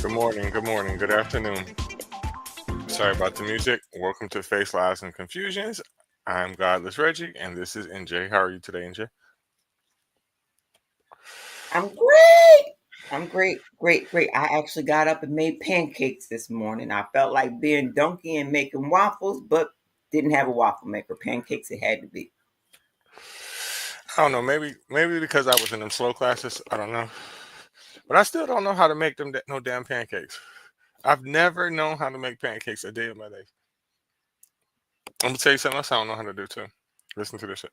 Good morning, good morning, good afternoon. Sorry about the music. Welcome to Face Lies and Confusions. I'm Godless Reggie, and this is NJ. How are you today, NJ? I'm great. I'm great, great, great. I actually got up and made pancakes this morning. I felt like being donkey and making waffles, but didn't have a waffle maker. Pancakes it had to be. I don't know, maybe because I was in them slow classes. I don't know, but I still don't know how to make them no damn pancakes. I've never known how to make pancakes a day of my life. I'm gonna tell you something else I don't know how to do too. Listen to this shit.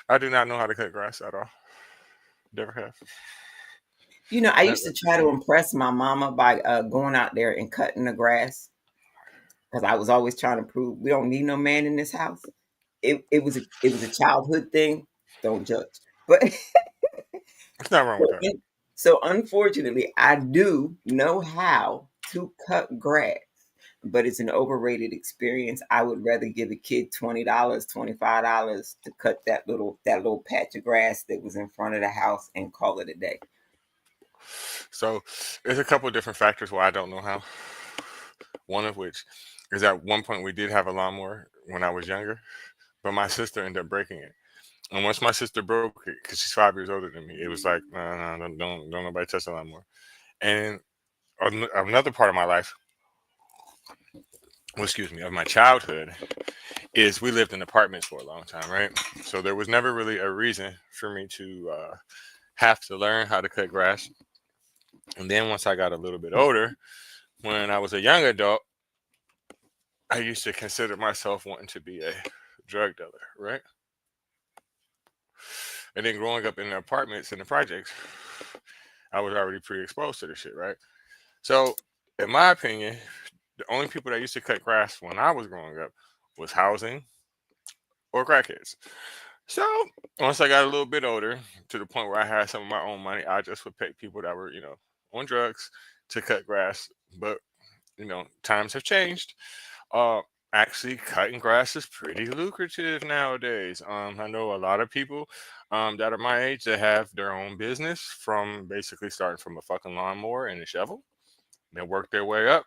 I do not know how to cut grass at all. Never have. I Never. used to try to impress my mama by going out there and cutting the grass because I was always trying to prove we don't need no man in this house. It was a childhood thing. Don't judge, but It's not wrong with So, that. so unfortunately, I do know how to cut grass, but it's an overrated experience. I would rather give a kid $20, $25 to cut that little patch of grass that was in front of the house and call it a day. So there's a couple of different factors why I don't know how. One of which is at one point we did have a lawnmower when I was younger, but my sister ended up breaking it. And once my sister broke it, because she's 5 years older than me, it was like, no, no, don't nobody touch the lawnmower. And another part of my life, well, excuse me, of my childhood, is we lived in apartments for a long time, right? So there was never really a reason for me to have to learn how to cut grass. And then once I got a little bit older, when I was a young adult, I used to consider myself wanting to be a drug dealer, right? And then growing up in the apartments and the projects, I was already pre-exposed to the shit, right? So, in my opinion, the only people that used to cut grass when I was growing up was housing or crackheads. So, once I got a little bit older, to the point where I had some of my own money, I just would pay people that were, on drugs to cut grass. But, times have changed. Uh, Actually, cutting grass is pretty lucrative nowadays. I know a lot of people that are my age that have their own business from basically starting from a fucking lawnmower and a shovel. They work their way up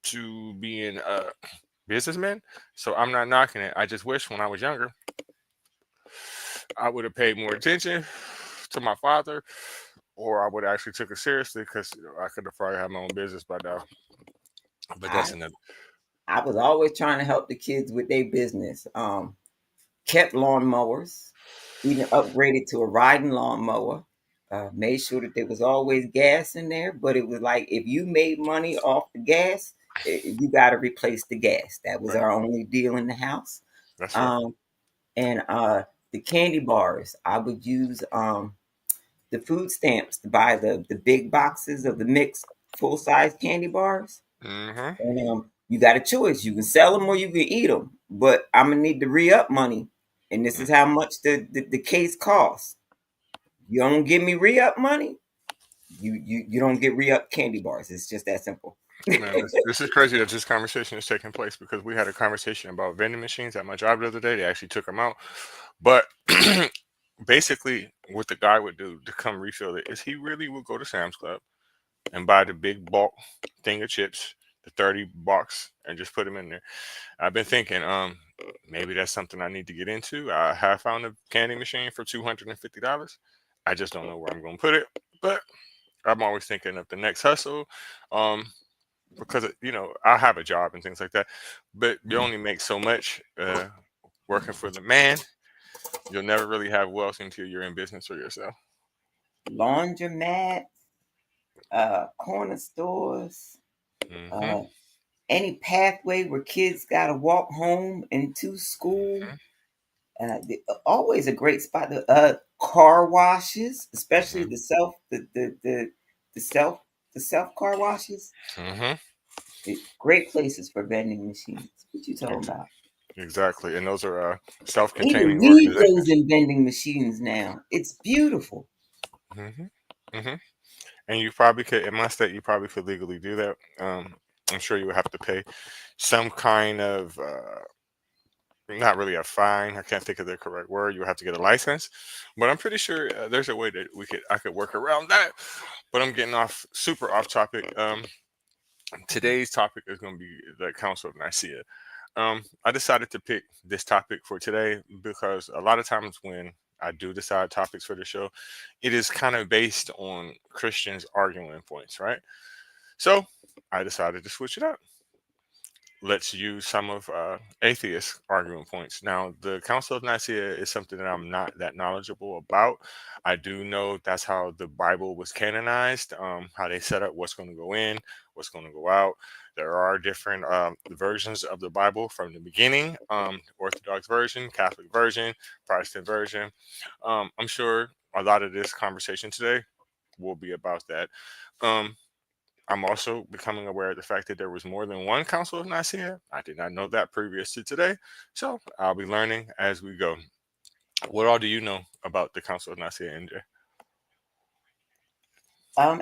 to being businessmen. So I'm not knocking it. I just wish when I was younger, I would have paid more attention to my father, or I would have actually took it seriously because I could have probably had my own business by now. But I that's another. I was always trying to help the kids with their business. Kept lawnmowers, even upgraded to a riding lawnmower. Made sure that there was always gas in there, but it was like if you made money off the gas, you got to replace the gas. That was Right. our only deal in the house. That's right. Um, and the candy bars, I would use the food stamps to buy the big boxes of the mixed full size candy bars. Hmm. And you got a choice. You can sell them or you can eat them. But I'm gonna need to re up money, and this is how much the case costs. You don't give me re up money, you don't get re up candy bars. It's just that simple. Man, this is crazy that this conversation is taking place because we had a conversation about vending machines at my job the other day. They actually took them out. But basically, what the guy would do to come refill it is he really would go to Sam's Club and buy the big bulk thing of chips, the 30 box, and just put them in there. I've been thinking, maybe that's something I need to get into. I have found a candy machine for $250. I just don't know where I'm going to put it. But I'm always thinking of the next hustle. Um, because I have a job and things like that, but you only make so much working for the man. You'll never really have wealth until you're in business for yourself. Laundromat, corner stores, Hmm. uh, any pathway where kids gotta walk home and to school. Always a great spot. Car washes, especially Hmm. the self car washes. Hmm. Great places for vending machines. What you talking about? Exactly, and those are Even self-containing weed goes organizations. in vending machines now. It's beautiful. Hmm. Hmm. And you probably could, in my state, you probably could legally do that. I'm sure you would have to pay some kind of not really a fine. I can't think of the correct word. You have to get a license, but I'm pretty sure there's a way that I could work around that. But I'm getting off super off topic. Today's topic is going to be the Council of Nicaea. I decided to pick this topic for today because a lot of times when I do decide topics for the show, it is kind of based on Christians arguing points, right? So I decided to switch it up. Let's use some of atheist argument points. Now, the Council of Nicaea is something that I'm not that knowledgeable about. I do know that's how the Bible was canonized, how they set up what's going to go in, what's going to go out. There are different versions of the Bible from the beginning, Orthodox version, Catholic version, Protestant version. I'm sure a lot of this conversation today will be about that. Um, I'm also becoming aware of the fact that there was more than one Council of Nicaea. I did not know that previous to today, so I'll be learning as we go. What all do you know about the Council of Nicaea, NJ?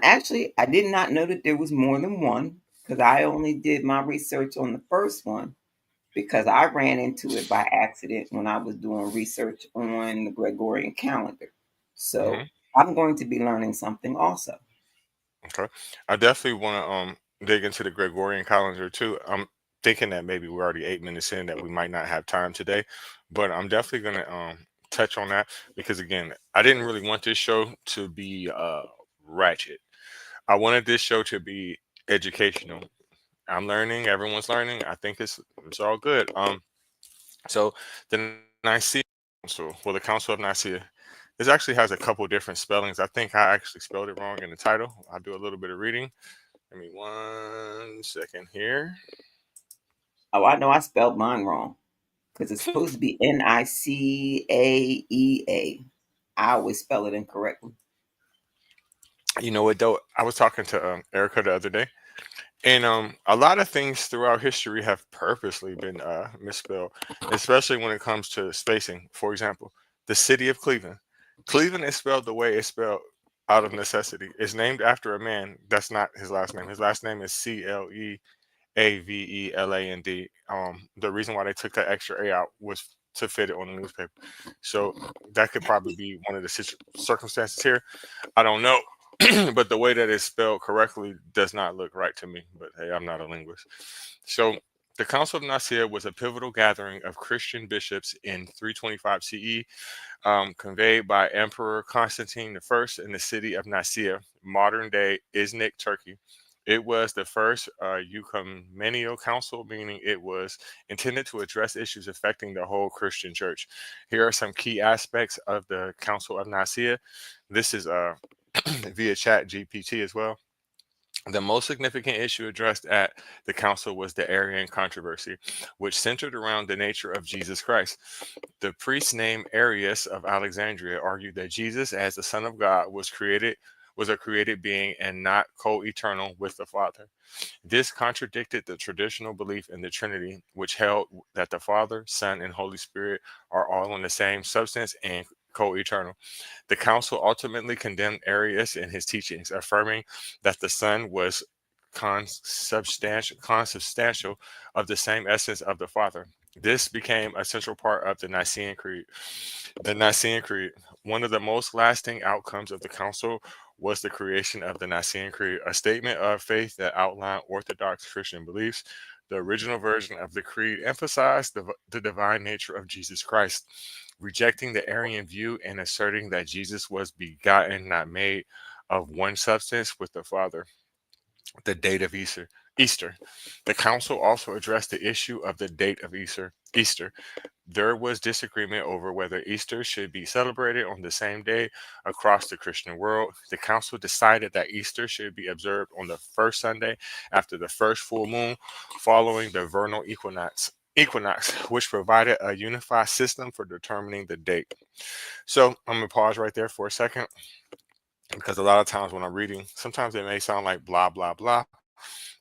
Actually, I did not know that there was more than one because I only did my research on the first one because I ran into it by accident when I was doing research on the Gregorian calendar. So Hmm. I'm going to be learning something also. Okay, I definitely want to dig into the Gregorian calendar too. I'm thinking that maybe we're already 8 minutes in that we might not have time today, but I'm definitely gonna touch on that because again, I didn't really want this show to be ratchet. I wanted this show to be educational. I'm learning. Everyone's learning. I think it's all good. So the Nicaea Council, well, the Council of Nicaea, this actually has a couple different spellings. I think I actually spelled it wrong in the title. I'll do a little bit of reading. Give me 1 second here. Oh, I know I spelled mine wrong because it's supposed to be Nicaea. I always spell it incorrectly. You know what though? I was talking to Erica the other day, and a lot of things throughout history have purposely been misspelled, especially when it comes to spacing. For example, the city of Cleveland. Cleveland is spelled the way it's spelled out of necessity. It's named after a man. That's not his last name. His last name is Cleveland. The reason why they took that extra A out was to fit it on the newspaper. So that could probably be one of the circumstances here. I don't know. But the way that it's spelled correctly does not look right to me. But hey, I'm not a linguist. So the Council of Nicaea was a pivotal gathering of Christian bishops in 325 CE, conveyed by Emperor Constantine I in the city of Nicaea, modern day Iznik, Turkey. It was the first ecumenical council, meaning it was intended to address issues affecting the whole Christian church. Here are some key aspects of the Council of Nicaea. This is via Chat GPT as well. The most significant issue addressed at the council was the Arian controversy, which centered around the nature of Jesus Christ. The priest named Arius of Alexandria argued that Jesus, as the Son of God, was a created being and not co-eternal with the Father. This contradicted the traditional belief in the Trinity, which held that the Father, Son, and Holy Spirit are all in the same substance and co-eternal. The council ultimately condemned Arius and his teachings, affirming that the Son was consubstantial of the same essence of the Father. This became a central part of the Nicene Creed. The Nicene Creed, one of the most lasting outcomes of the council, was the creation of the Nicene Creed, a statement of faith that outlined Orthodox Christian beliefs. The original version of the creed emphasized the divine nature of Jesus Christ, rejecting the Arian view and asserting that Jesus was begotten, not made, of one substance with the Father. The date of Easter. Easter. The council also addressed the issue of the date of Easter. There was disagreement over whether Easter should be celebrated on the same day across the Christian world. The council decided that Easter should be observed on the first Sunday after the first full moon following the vernal equinox, which provided a unified system for determining the date. So I'm gonna pause right there for a second because a lot of times when I'm reading, sometimes it may sound like blah blah blah,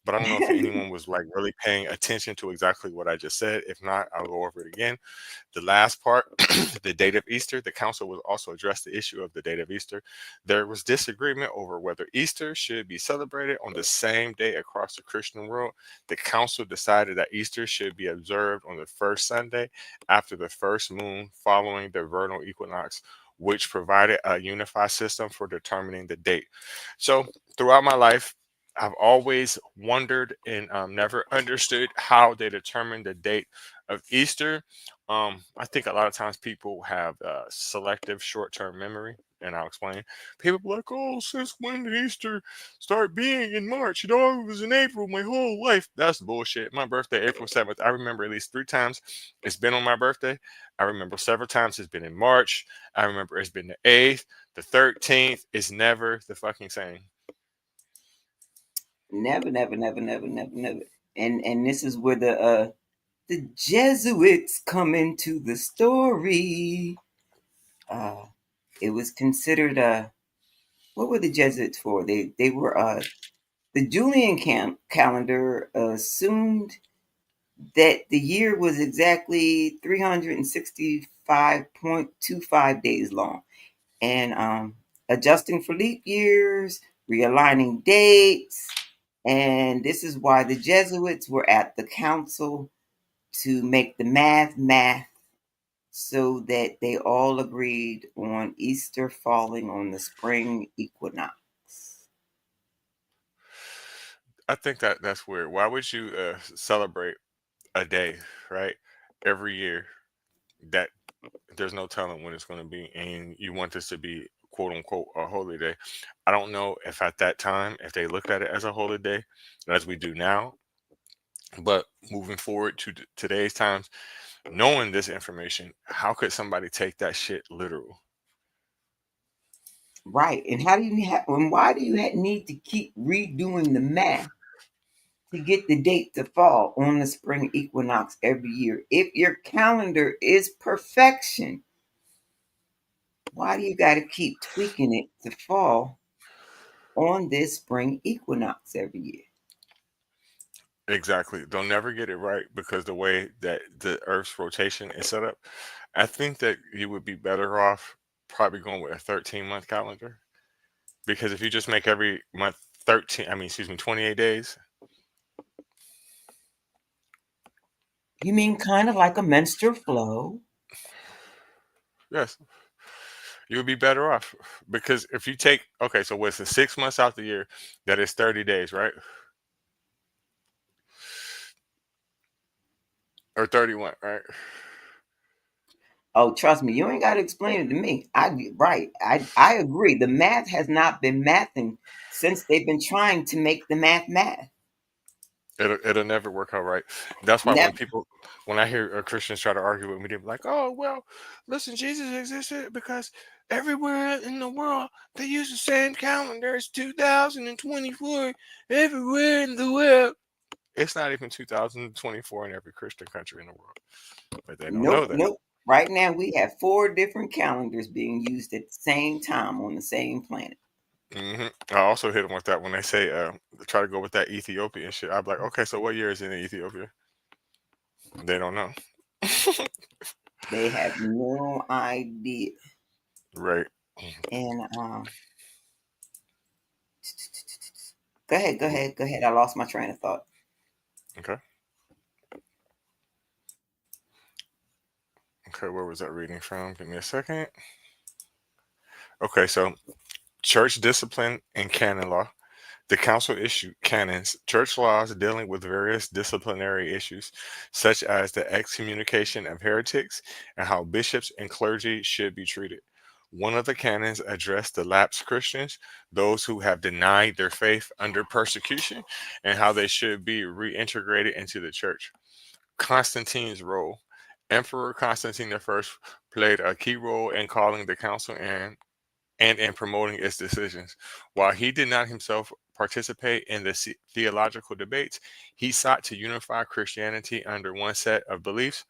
but I don't know if anyone was like really paying attention to exactly what I just said. If not, I'll go over it again. The last part, the date of Easter, the council will also address the issue of the date of Easter. There was disagreement over whether Easter should be celebrated on the same day across the Christian world. The council decided that Easter should be observed on the first Sunday after the first moon following the vernal equinox, which provided a unified system for determining the date. So, throughout my life, I've always wondered and never understood how they determine the date of Easter. I think a lot of times people have selective short-term memory, and I'll explain. People be like, "Oh, since when did Easter start being in March? You know, it was in April my whole life." That's bullshit. My birthday, April 7th. I remember at least 3 times it's been on my birthday. I remember several times it's been in March. I remember it's been the 8th, the 13th. It's never the fucking same. Never, never, never, never, never, never. And this is where the Jesuits come into the story. Uh, it was considered what were the Jesuits for? They were the Julian calendar assumed that the year was exactly 365.25 days long, and adjusting for leap years, realigning dates, and this is why the Jesuits were at the council to make the math so that they all agreed on Easter falling on the spring equinox. I think that that's weird. Why would you celebrate a day, right, every year that there's no telling when it's going to be, and you want this to be quote unquote a holy day? I don't know if at that time if they looked at it as a holy day, as we do now, but moving forward to today's times, knowing this information, how could somebody take that shit literal? Right. And how do you and why do you need to keep redoing the math to get the date to fall on the spring equinox every year? If your calendar is perfection, why do you got to keep tweaking it to fall on this spring equinox every year? Exactly. They'll never get it right because the way that the Earth's rotation is set up. I think that you would be better off probably going with a 13-month calendar, because if you just make every month 13, I mean, excuse me, 28 days, You mean kind of like a menstrual flow? yes, you would be better off. Because if you take, okay, so what's the 6 months out the year? That is 30 days, right? Or 31, right? Oh, trust me, you ain't got to explain it to me. Right. I agree. The math has not been mathing since they've been trying to make the math. It'll never work out right. That's why Never. when I hear Christians try to argue with me, they're like, "Oh well, listen, Jesus existed because everywhere in the world they use the same calendar. It's 2024 everywhere in the world." It's not even 2024 in every Christian country in the world, but they don't know Nope, that. nope. Right now we have four different calendars being used at the same time on the same planet. I also hit them with that when they say try to go with that Ethiopian shit. I'm like, okay, so what year is it in Ethiopia? They don't know. They have no idea. Right. And go ahead. I lost my train of thought. Okay. Okay, where was that reading from? Give me a second. Okay, so church discipline and canon law. The council issued canons, church laws dealing with various disciplinary issues, such as the excommunication of heretics and how bishops and clergy should be treated. One of the canons addressed the lapsed Christians, those who have denied their faith under persecution, and how they should be reintegrated into the church. Constantine's role. Emperor Constantine I played a key role in calling the council and in promoting its decisions. While he did not himself participate in the theological debates, he sought to unify Christianity under one set of beliefs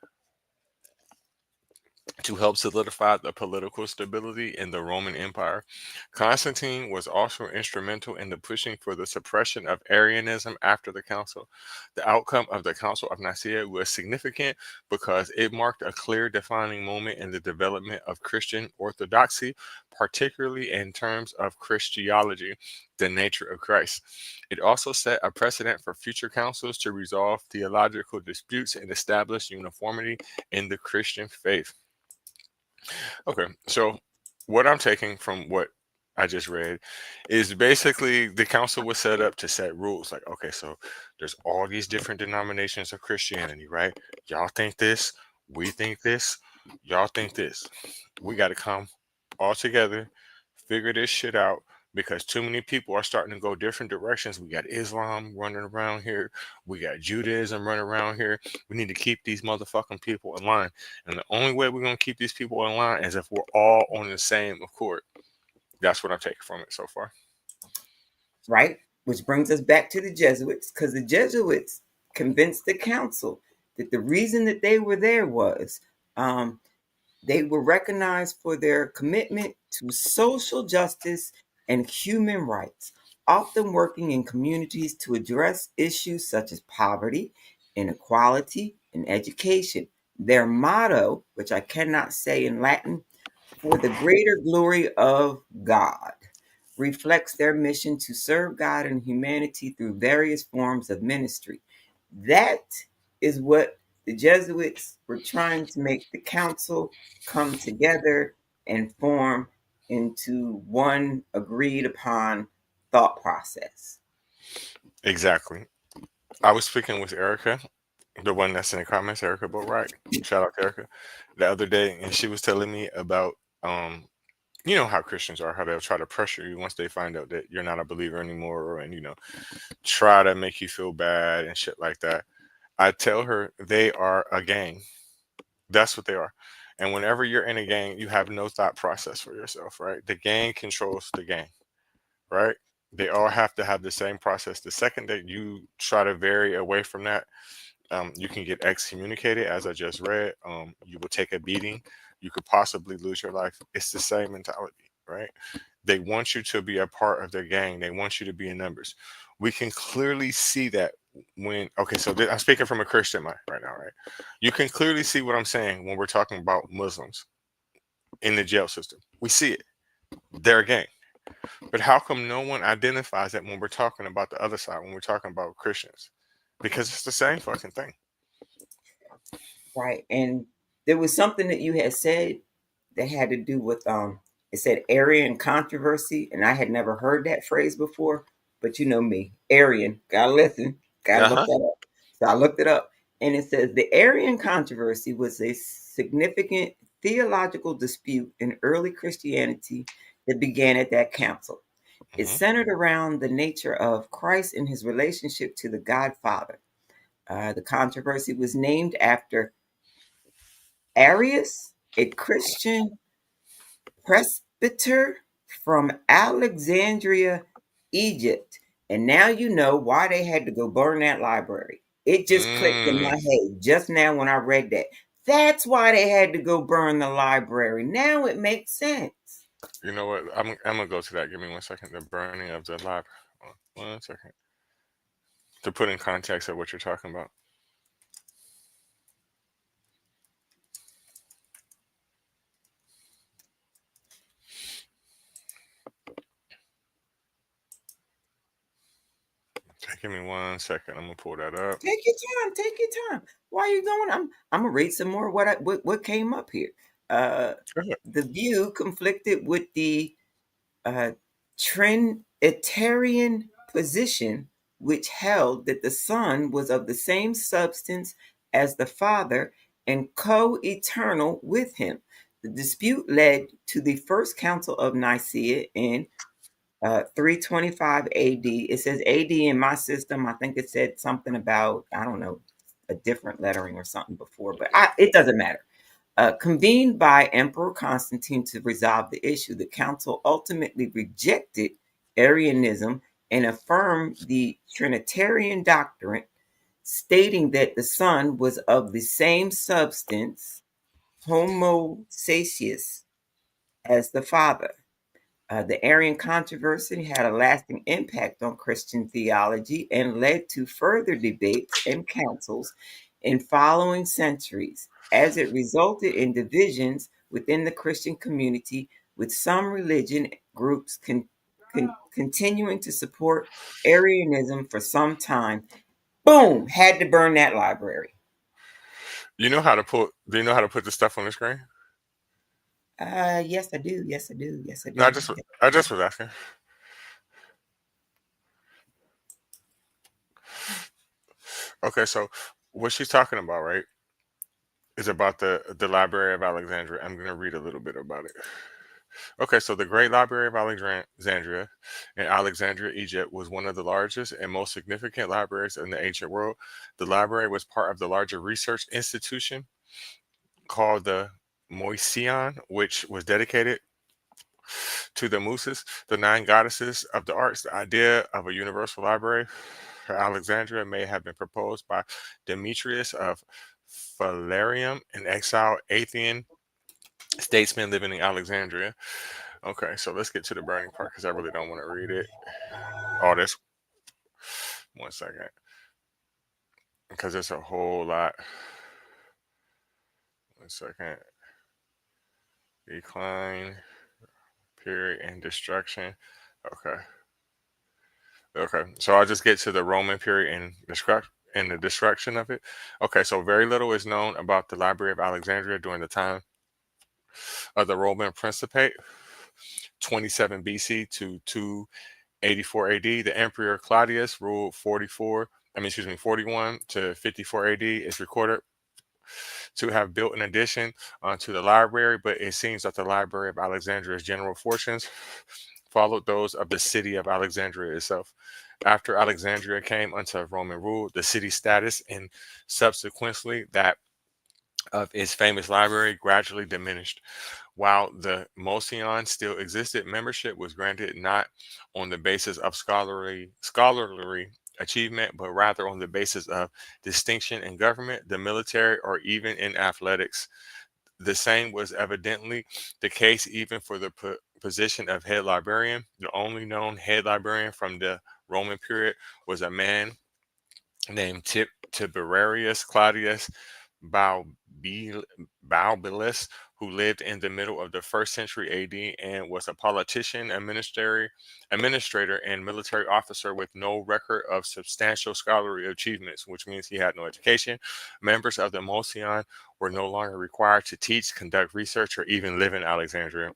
to help solidify the political stability in the Roman Empire. Constantine was also instrumental in the pushing for the suppression of Arianism after the council. The outcome of the Council of Nicea was significant because it marked a clear defining moment in the development of Christian orthodoxy, particularly in terms of Christology, the nature of Christ. It also set a precedent for future councils to resolve theological disputes and establish uniformity in the Christian faith. Okay, so what I'm taking from what I just read is basically the council was set up to set rules. Like, okay, so there's all these different denominations of Christianity, right? Y'all think this, we think this, y'all think this. We got to come all together, figure this shit out because too many people are starting to go different directions. We got Islam running around here, we got Judaism running around here. We need to keep these motherfucking people in line. And the only way we're going to keep these people in line is if we're all on the same accord. That's what I'm taking from it so far. Right? Which brings us back to the Jesuits, because the Jesuits convinced the council that the reason that they were there was um, they were recognized for their commitment to social justice and human rights, often working in communities to address issues such as poverty, inequality, and education. Their motto, which I cannot say in Latin, for the greater glory of God, reflects their mission to serve God and humanity through various forms of ministry. That is what the Jesuits were trying to make the council come together and form into one agreed upon thought process. Exactly. I was speaking with Erica, the one that's in the comments, Erica Boatwright. Shout out to Erica. The other day, and she was telling me about you know how Christians are, how they'll try to pressure you once they find out that you're not a believer anymore, and try to make you feel bad and shit like that. I tell her they are a gang. That's what they are. And whenever you're in a gang, you have no thought process for yourself, right? The gang controls the gang, right? They all have to have the same process. The second that you try to vary away from that, you can get excommunicated, as I just read. You will take a beating. You could possibly lose your life. It's the same mentality, right? They want you to be a part of their gang. They want you to be in numbers. We can clearly see that okay, so I'm speaking from a Christian mind right now, right? You can clearly see what I'm saying when we're talking about Muslims in the jail system. We see it. They're a gang. But how come no one identifies that when we're talking about the other side, when we're talking about Christians? Because it's the same fucking thing. Right. And there was something that you had said that had to do with it said Aryan controversy, and I had never heard that phrase before, but you know me, Aryan, gotta listen, gotta Uh look huh. that up. So I looked it up, and it says the Aryan controversy was a significant theological dispute in early Christianity that began at that council. It Hmm. centered around the nature of Christ and his relationship to the God Father. The controversy was named after Arius, a Christian presbyter from Alexandria, Egypt. And now you know why they had to go burn that library. It just clicked in Mm. my head just now when I read that. That's why they had to go burn the library. Now it makes sense. You know what? I'm gonna go to that. Give me 1 second. The burning of the library. 1 second. To put in context of what you're talking about. Okay, give me 1 second. I'm gonna pull that up. Take your time. Take your time. Why are you going? I'm gonna read some more what came up here. Uh, Go ahead. the view conflicted with the uh, Trinitarian position, which held that the Son was of the same substance as the Father and co eternal with him. The dispute led to the First Council of Nicaea in 325 AD. It says AD in my system. I think it said something about, I don't know, a different lettering or something before, but it doesn't matter. Convened by Emperor Constantine to resolve the issue, the council ultimately rejected Arianism and affirmed the Trinitarian doctrine, stating that the Son was of the same substance Homoousius as the father. The Arian controversy had a lasting impact on Christian theology and led to further debates and councils in following centuries, as it resulted in divisions within the Christian community, with some religion groups continuing to support Arianism for some time. Boom! Had to burn that library. You know how to put? Do you know how to put the stuff on the screen? Yes, I do. Yes, I do. Yes, I No, do. I just was asking. Okay, so what she's talking about, right, is about the Library of Alexandria. I'm gonna read a little bit about it. Okay, so the Great Library of Alexandria in Alexandria, Egypt, was one of the largest and most significant libraries in the ancient world. The library was part of the larger research institution called the Moision, which was dedicated to the Muses, the nine goddesses of the arts. The idea of a universal library for Alexandria may have been proposed by Demetrius of Phalerum, an exiled Athenian statesman living in Alexandria. Okay, so let's get to the burning part because I really don't want to read it. Oh, this 1 second, because it's a whole lot. 1 second. Decline, period, and destruction. Okay. Okay, so I'll just get to the Roman period and the destruction of it. Okay, so very little is known about the Library of Alexandria during the time of the Roman Principate, 27 BC to 284 AD. The Emperor Claudius ruled 41 to 54 AD. Is recorded to have built an addition to the library, but it seems that the Library of Alexandria's general fortunes followed those of the city of Alexandria itself. After Alexandria came under Roman rule, the city's status and subsequently that of its famous library gradually diminished. While the Motion still existed, membership was granted not on the basis of scholarly achievement, but rather on the basis of distinction in government, the military, or even in athletics. The same was evidently the case even for the position of head librarian. The only known head librarian from the Roman period was a man named Tiberius Claudius Baubilus, who lived in the middle of the first century AD and was a politician, administrator, and military officer with no record of substantial scholarly achievements, which means he had no education. Members of the Motion were no longer required to teach, conduct research, or even live in Alexandria.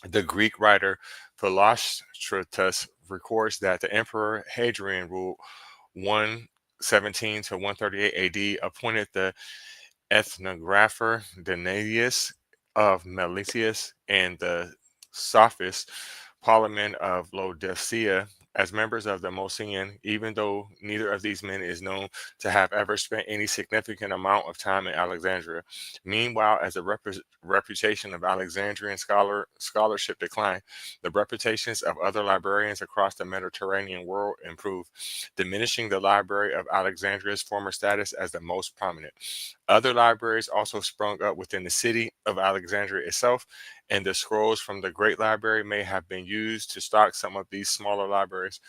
The Greek writer Philostratus records that the Emperor Hadrian ruled 117 to 138 AD, appointed the ethnographer Danaeus of Melitius and the sophist Polemon of Laodicea as members of the Mosean, even though neither of these men is known to have ever spent any significant amount of time in Alexandria. Meanwhile, as the reputation of Alexandrian scholarship declined, the reputations of other librarians across the Mediterranean world improved, diminishing the Library of Alexandria's former status as the most prominent. Other libraries also sprung up within the city of Alexandria itself, and the scrolls from the Great Library may have been used to stock some of these smaller libraries.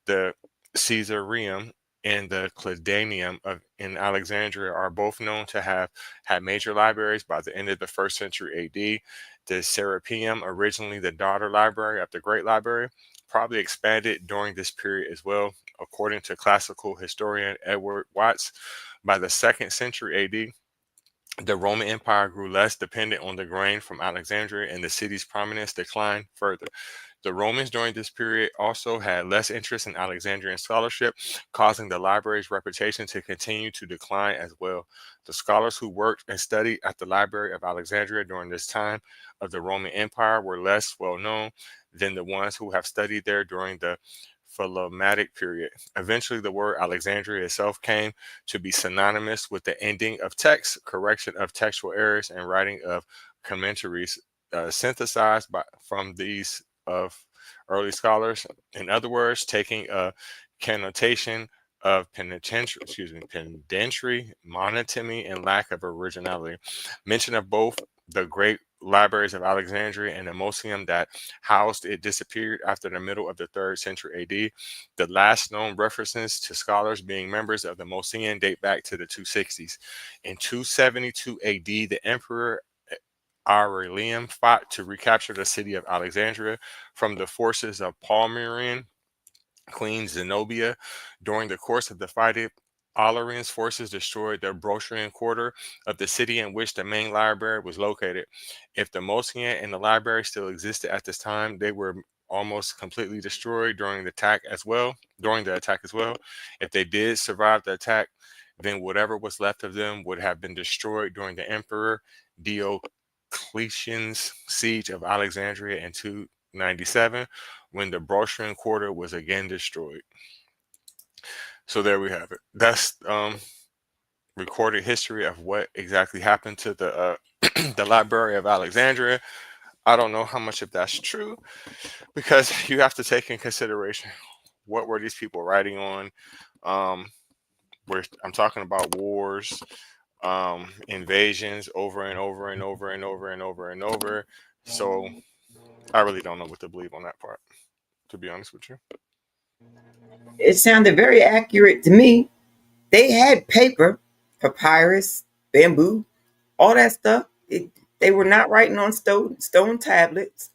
The Caesareum and the Claudineum in Alexandria are both known to have had major libraries by the end of the first century AD. The Serapeum, originally the daughter library of the Great Library, probably expanded during this period as well, according to classical historian Edward Watts. By the second century AD, the Roman Empire grew less dependent on the grain from Alexandria, and the city's prominence declined further. The Romans during this period also had less interest in Alexandrian scholarship, causing the library's reputation to continue to decline as well. The scholars who worked and studied at the Library of Alexandria during this time of the Roman Empire were less well known than the ones who have studied there during the Ptolemaic period. Eventually, the word Alexandria itself came to be synonymous with the ending of text, correction of textual errors, and writing of commentaries synthesized from these of early scholars. In other words, taking a connotation of penitentiary monotony and lack of originality. Mention of both the great libraries of Alexandria and the Mausoleum that housed it disappeared after the middle of the 3rd century AD. The last known references to scholars being members of the Mausoleum date back to the 260s. In 272 AD, the Emperor Aurelian fought to recapture the city of Alexandria from the forces of Palmyrean Queen Zenobia. During the course of the fight, Aurelian's forces destroyed the Brostrian quarter of the city in which the main library was located. If the Mausoleum and the library still existed at this time, they were almost completely destroyed during the attack as well. If they did survive the attack, then whatever was left of them would have been destroyed during the Emperor Diocletian's siege of Alexandria in 297, when the Brostrian quarter was again destroyed. So there we have it. That's recorded history of what exactly happened to the the Library of Alexandria. I don't know how much of that's true, because you have to take in consideration what were these people writing on. Where I'm talking about wars, invasions over and over and over and over and over and over. So I really don't know what to believe on that part, to be honest with you. It sounded very accurate to me. They had paper, papyrus, bamboo, all that stuff. They were not writing on stone tablets.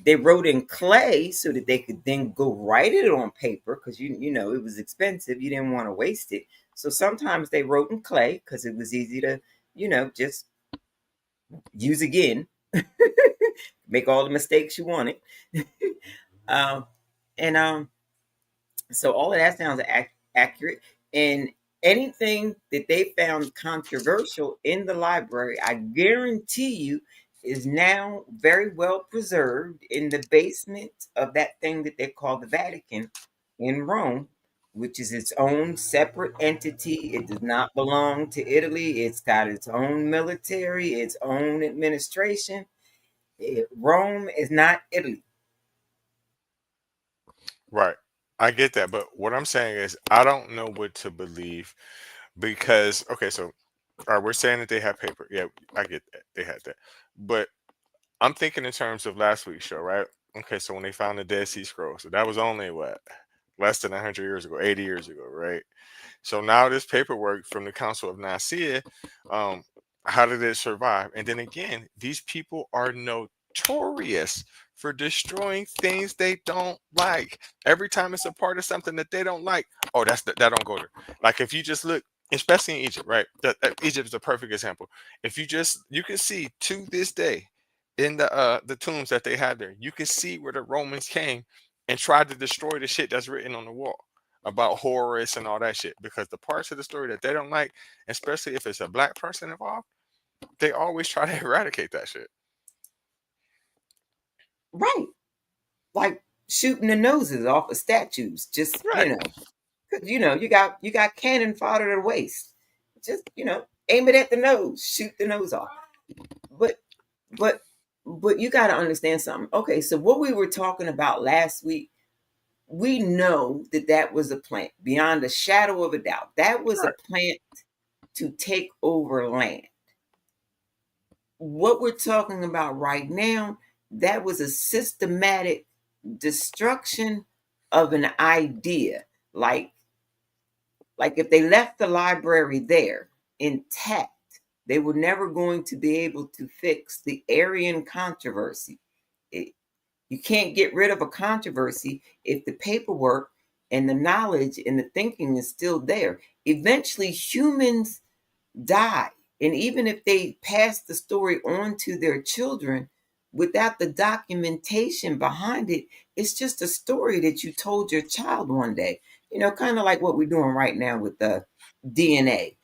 They wrote in clay so that they could then go write it on paper, because it was expensive. You didn't want to waste it. So sometimes they wrote in clay because it was easy to just use again, make all the mistakes you wanted. um, and so all of that sounds accurate. And anything that they found controversial in the library, I guarantee you, is now very well preserved in the basement of that thing that they call the Vatican in Rome, which is its own separate entity. It does not belong to Italy. It's got its own military, its own administration. Rome is not Italy. Right. I get that, but what I'm saying is I don't know what to believe, because okay, so all right, we're saying that they have paper. Yeah, I get that. They had that. But I'm thinking in terms of last week's show, right? Okay, so when they found the Dead Sea Scrolls, so that was only what? Less than 100 years ago, 80 years ago, right? So now this paperwork from the Council of Nicea, um, how did it survive? And then again, these people are notorious for destroying things they don't like. Every time it's a part of something that they don't like, oh, that don't go there. Like if you just look, especially in Egypt, right? Egypt is a perfect example. If you can see to this day in the tombs that they have there, you can see where the Romans came and tried to destroy the shit that's written on the wall about Horus and all that shit, because the parts of the story that they don't like, especially if it's a black person involved, they always try to eradicate that shit. Right. Like shooting the noses off of statues. Just, Right. 'cause, you got cannon fodder to waste. Just, aim it at the nose, shoot the nose off. But but but you got to understand something. Okay, so what we were talking about last week, we know that that was a plant beyond a shadow of a doubt. That was a Right. plant to take over land. What we're talking about right now, that was a systematic destruction of an idea. Like if they left the library there intact, they were never going to be able to fix the Arian controversy. It, you can't get rid of a controversy if the paperwork and the knowledge and the thinking is still there. Eventually, humans die. And even if they pass the story on to their children without the documentation behind it, it's just a story that you told your child one day. Kind of like what we're doing right now with the DNA.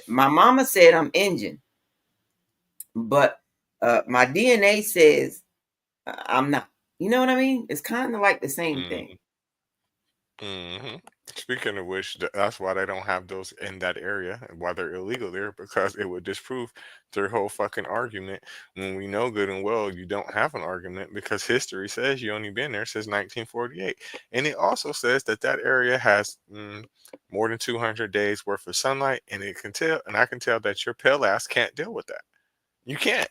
My mama said I'm Indian, but my DNA says I'm not. You know what I mean? It's kind of like the same thing. Mhm. Hmm. Speaking of which, that's why they don't have those in that area and why they're illegal there, because it would disprove their whole fucking argument when we know good and well you don't have an argument because history says you only been there since 1948. And it also says that that area has more than 200 days worth of sunlight, and it can tell, and I can tell that your pale ass can't deal with that. You can't.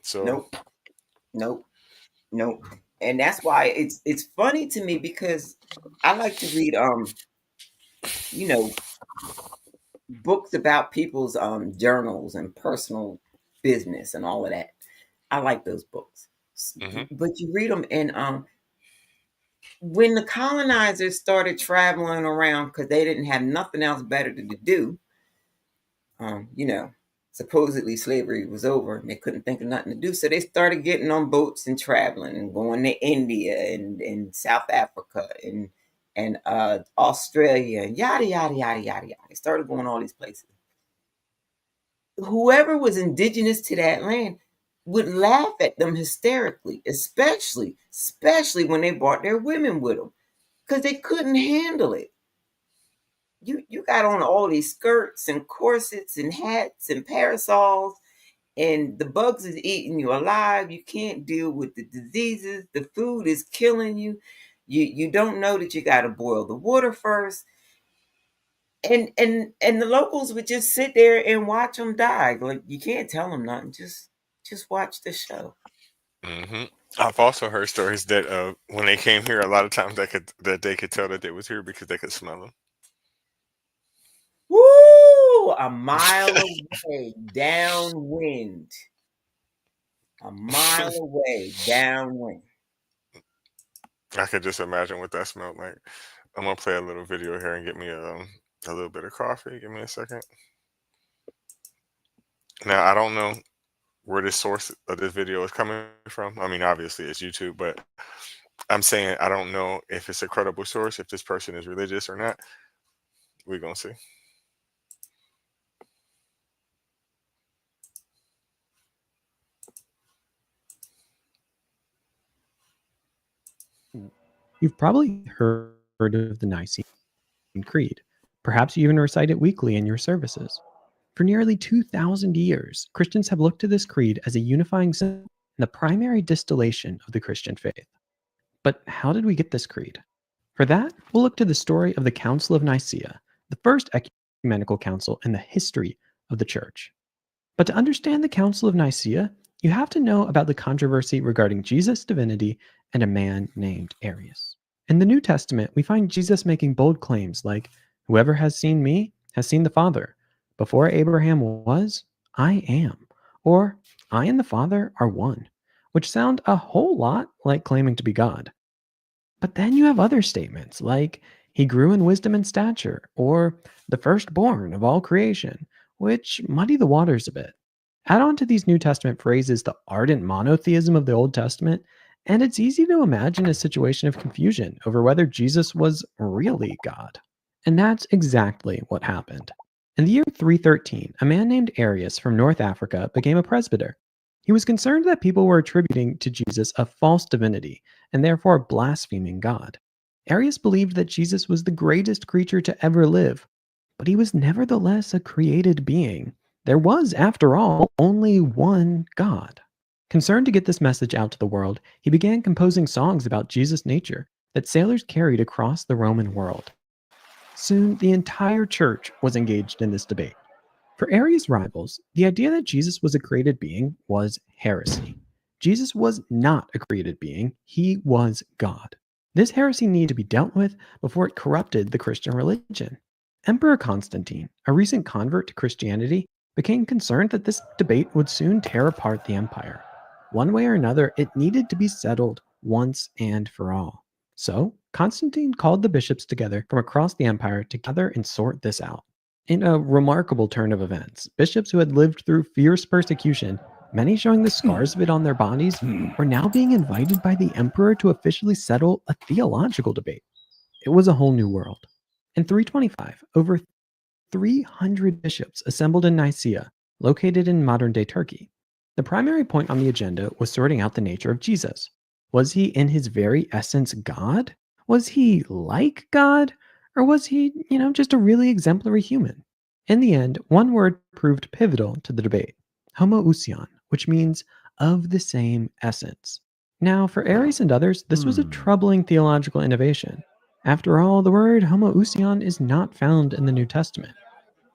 So, Nope, nope, nope. And that's why it's funny to me because I like to read you know books about people's journals and personal business and all of that. I like those books. hmm But you read them, and when the colonizers started traveling around because they didn't have nothing else better to do, you know, supposedly slavery was over and they couldn't think of nothing to do. So they started getting on boats and traveling and going to India and South Africa and Australia and yada yada yada yada yada. They started going all these places. Whoever was indigenous to that land would laugh at them hysterically, especially when they brought their women with them, because they couldn't handle it. You got on all these skirts and corsets and hats and parasols, and the bugs is eating you alive. You can't deal with the diseases. The food is killing you. You don't know that you got to boil the water first. And the locals would just sit there and watch them die. Like you can't tell them nothing. Just watch the show. hmm I've also heard stories that when they came here, a lot of times they could tell that they was here because they could smell them. Woo! A mile away, downwind. A mile away, downwind. I could just imagine what that smelled like. I'm gonna play a little video here and get me a little bit of coffee. Give me a second. Now I don't know where this source of this video is coming from. I mean, obviously it's YouTube, but I'm saying I don't know if it's a credible source, if this person is religious or not. We're gonna see. You've probably heard of the Nicene Creed. Perhaps you even recite it weekly in your services. For nearly 2,000 years, Christians have looked to this creed as a unifying symbol and the primary distillation of the Christian faith. But how did we get this creed? For that, we'll look to the story of the Council of Nicea, the first ecumenical council in the history of the church. But to understand the Council of Nicea, you have to know about the controversy regarding Jesus' divinity and a man named Arius. In the New Testament, we find Jesus making bold claims like, "Whoever has seen me has seen the Father. Before Abraham was, I am." Or, "I and the Father are one," which sound a whole lot like claiming to be God. But then you have other statements like, "He grew in wisdom and stature," or "the firstborn of all creation," which muddy the waters a bit. Add on to these New Testament phrases the ardent monotheism of the Old Testament, and it's easy to imagine a situation of confusion over whether Jesus was really God. And that's exactly what happened. In the year 313, a man named Arius from North Africa became a presbyter. He was concerned that people were attributing to Jesus a false divinity and therefore blaspheming God. Arius believed that Jesus was the greatest creature to ever live, but he was nevertheless a created being. There was, after all, only one God. Concerned to get this message out to the world, he began composing songs about Jesus' nature that sailors carried across the Roman world. Soon, the entire church was engaged in this debate. For Arius' rivals, the idea that Jesus was a created being was heresy. Jesus was not a created being, he was God. This heresy needed to be dealt with before it corrupted the Christian religion. Emperor Constantine, a recent convert to Christianity, became concerned that this debate would soon tear apart the empire. One way or another, it needed to be settled once and for all. So, Constantine called the bishops together from across the empire to gather and sort this out. In a remarkable turn of events, bishops who had lived through fierce persecution, many showing the scars of it on their bodies, were now being invited by the emperor to officially settle a theological debate. It was a whole new world. In 325, over 300 bishops assembled in Nicaea, located in modern-day Turkey. The primary point on the agenda was sorting out the nature of Jesus. Was he in his very essence God? Was he like God? Or was he, just a really exemplary human? In the end, one word proved pivotal to the debate: homoousion, which means of the same essence. Now, for Aries and others, this was a troubling theological innovation. After all, the word homoousion is not found in the New Testament.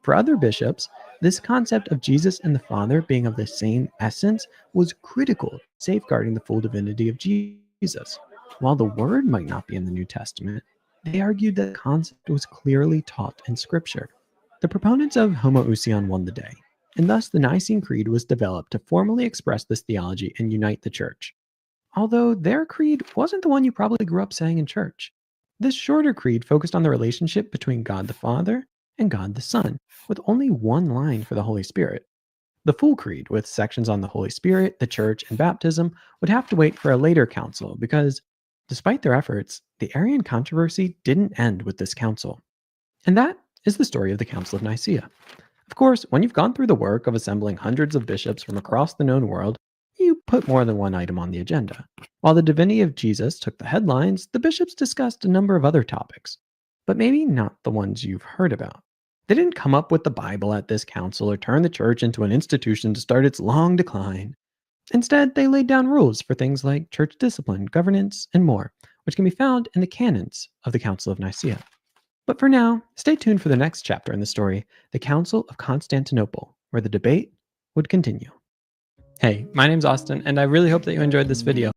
For other bishops, this concept of Jesus and the Father being of the same essence was critical to safeguarding the full divinity of Jesus. While the word might not be in the New Testament, they argued that the concept was clearly taught in Scripture. The proponents of homoousion won the day, and thus the Nicene Creed was developed to formally express this theology and unite the church. Although their creed wasn't the one you probably grew up saying in church. This shorter creed focused on the relationship between God the Father and God the Son, with only one line for the Holy Spirit. The full creed, with sections on the Holy Spirit, the Church, and baptism, would have to wait for a later council because, despite their efforts, the Arian controversy didn't end with this council. And that is the story of the Council of Nicea. Of course, when you've gone through the work of assembling hundreds of bishops from across the known world, you put more than one item on the agenda. While the divinity of Jesus took the headlines, the bishops discussed a number of other topics, but maybe not the ones you've heard about. They didn't come up with the Bible at this council or turn the church into an institution to start its long decline. Instead, they laid down rules for things like church discipline, governance, and more, which can be found in the canons of the Council of Nicea. But for now, stay tuned for the next chapter in the story, the Council of Constantinople, where the debate would continue. Hey, my name's Austin, and I really hope that you enjoyed this video.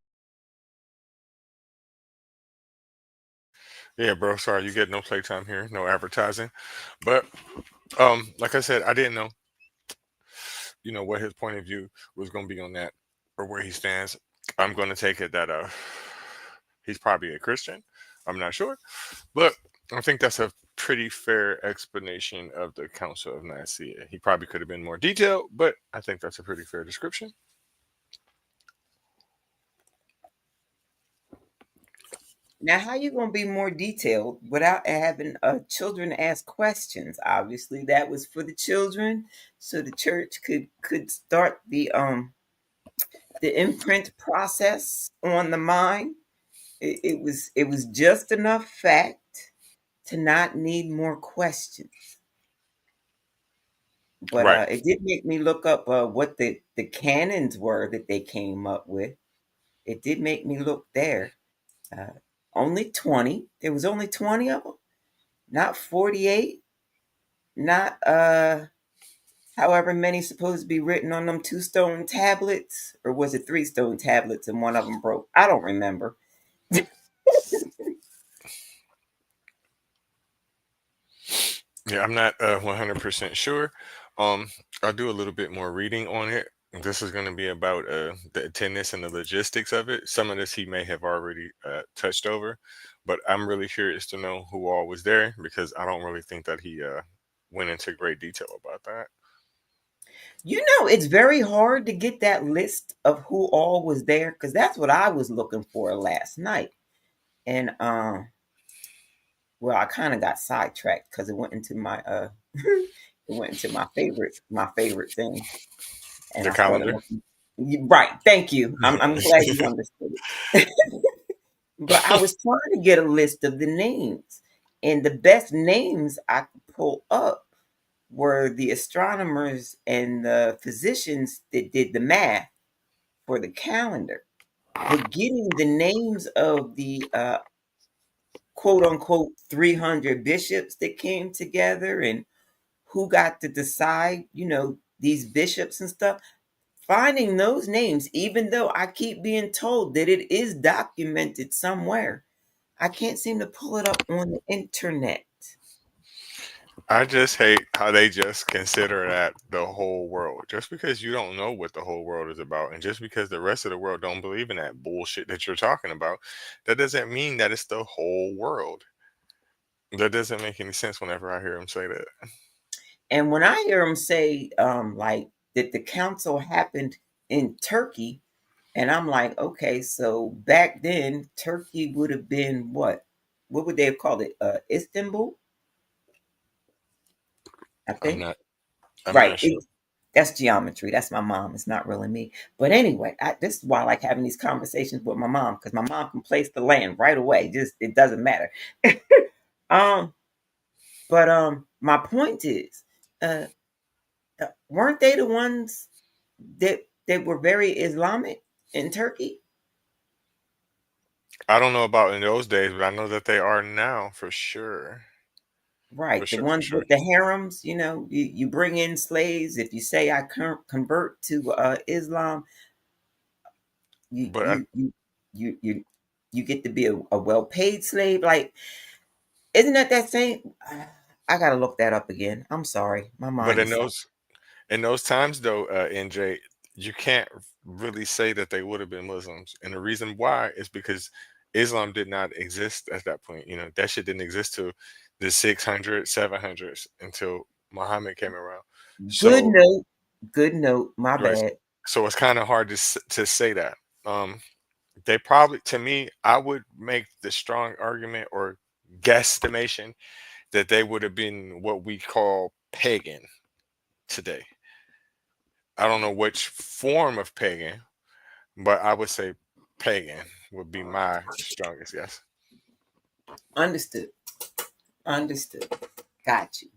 Yeah, bro. Sorry, you get no playtime here, no advertising. But like I said, I didn't know, what his point of view was going to be on that or where he stands. I'm going to take it that he's probably a Christian. I'm not sure, but I think that's a pretty fair explanation of the Council of Nicaea. He probably could have been more detailed, but I think that's a pretty fair description. Now, how you gonna be more detailed without having children ask questions? Obviously, that was for the children, so the church could start the imprint process on the mind. It was just enough fact to not need more questions. But Right. it did make me look up what the canons were that they came up with. It did make me look there. Uh, only 20. There was only 20 of them, not 48, not however many supposed to be written on them 2 stone tablets, or was it 3 stone tablets and one of them broke? I don't remember. Yeah, I'm not 100% sure. I'll do a little bit more reading on it. This is going to be about the attendance and the logistics of it. Some of this he may have already touched over, but I'm really curious to know who all was there because I don't really think that he went into great detail about that. It's very hard to get that list of who all was there because that's what I was looking for last night. And well, I kind of got sidetracked because it went into my it went into my favorite thing, and The I started calendar. looking. Right, thank you. I'm glad you understood it. But I was trying to get a list of the names, and the best names I could pull up were the astronomers and the physicians that did the math for the calendar. But getting the names of the quote unquote 300 bishops that came together and who got to decide, these bishops and stuff, finding those names, even though I keep being told that it is documented somewhere, I can't seem to pull it up on the internet. I just hate how they just consider that the whole world. Just because you don't know what the whole world is about, and just because the rest of the world don't believe in that bullshit that you're talking about, that doesn't mean that it's the whole world. That doesn't make any sense whenever I hear him say that. And when I hear them say, like, that the council happened in Turkey, and I'm like, okay, so back then, Turkey would have been what? What would they have called it? Istanbul, I I'm think. not. I'm Right. not sure. That's geometry. That's my mom. It's not really me. But anyway, this is why I like having these conversations with my mom, because my mom can place the land right away. Just it doesn't matter. um, but my point is, uh, weren't they the ones that were very Islamic in Turkey? I don't know about in those days, but I know that they are now for sure. For Right, the sure, for ones sure. with the harems. You bring in slaves. If you say I convert to Islam, you But you you you you you get to be a well paid slave. Like, isn't that same? I gotta look that up again. I'm sorry, my but mind is. in those times though, NJ, you can't really say that they would have been Muslims, and the reason why is because Islam did not exist at that point. You know, that shit didn't exist till the 600s, 700s until Muhammad came around. Good So note. Good note. My right, bad. so it's kind of hard to say that. Um, they probably, to me, I would make the strong argument or guesstimation that they would have been what we call pagan today. I don't know which form of pagan, but I would say pagan would be my strongest guess. Understood. Understood. Got you.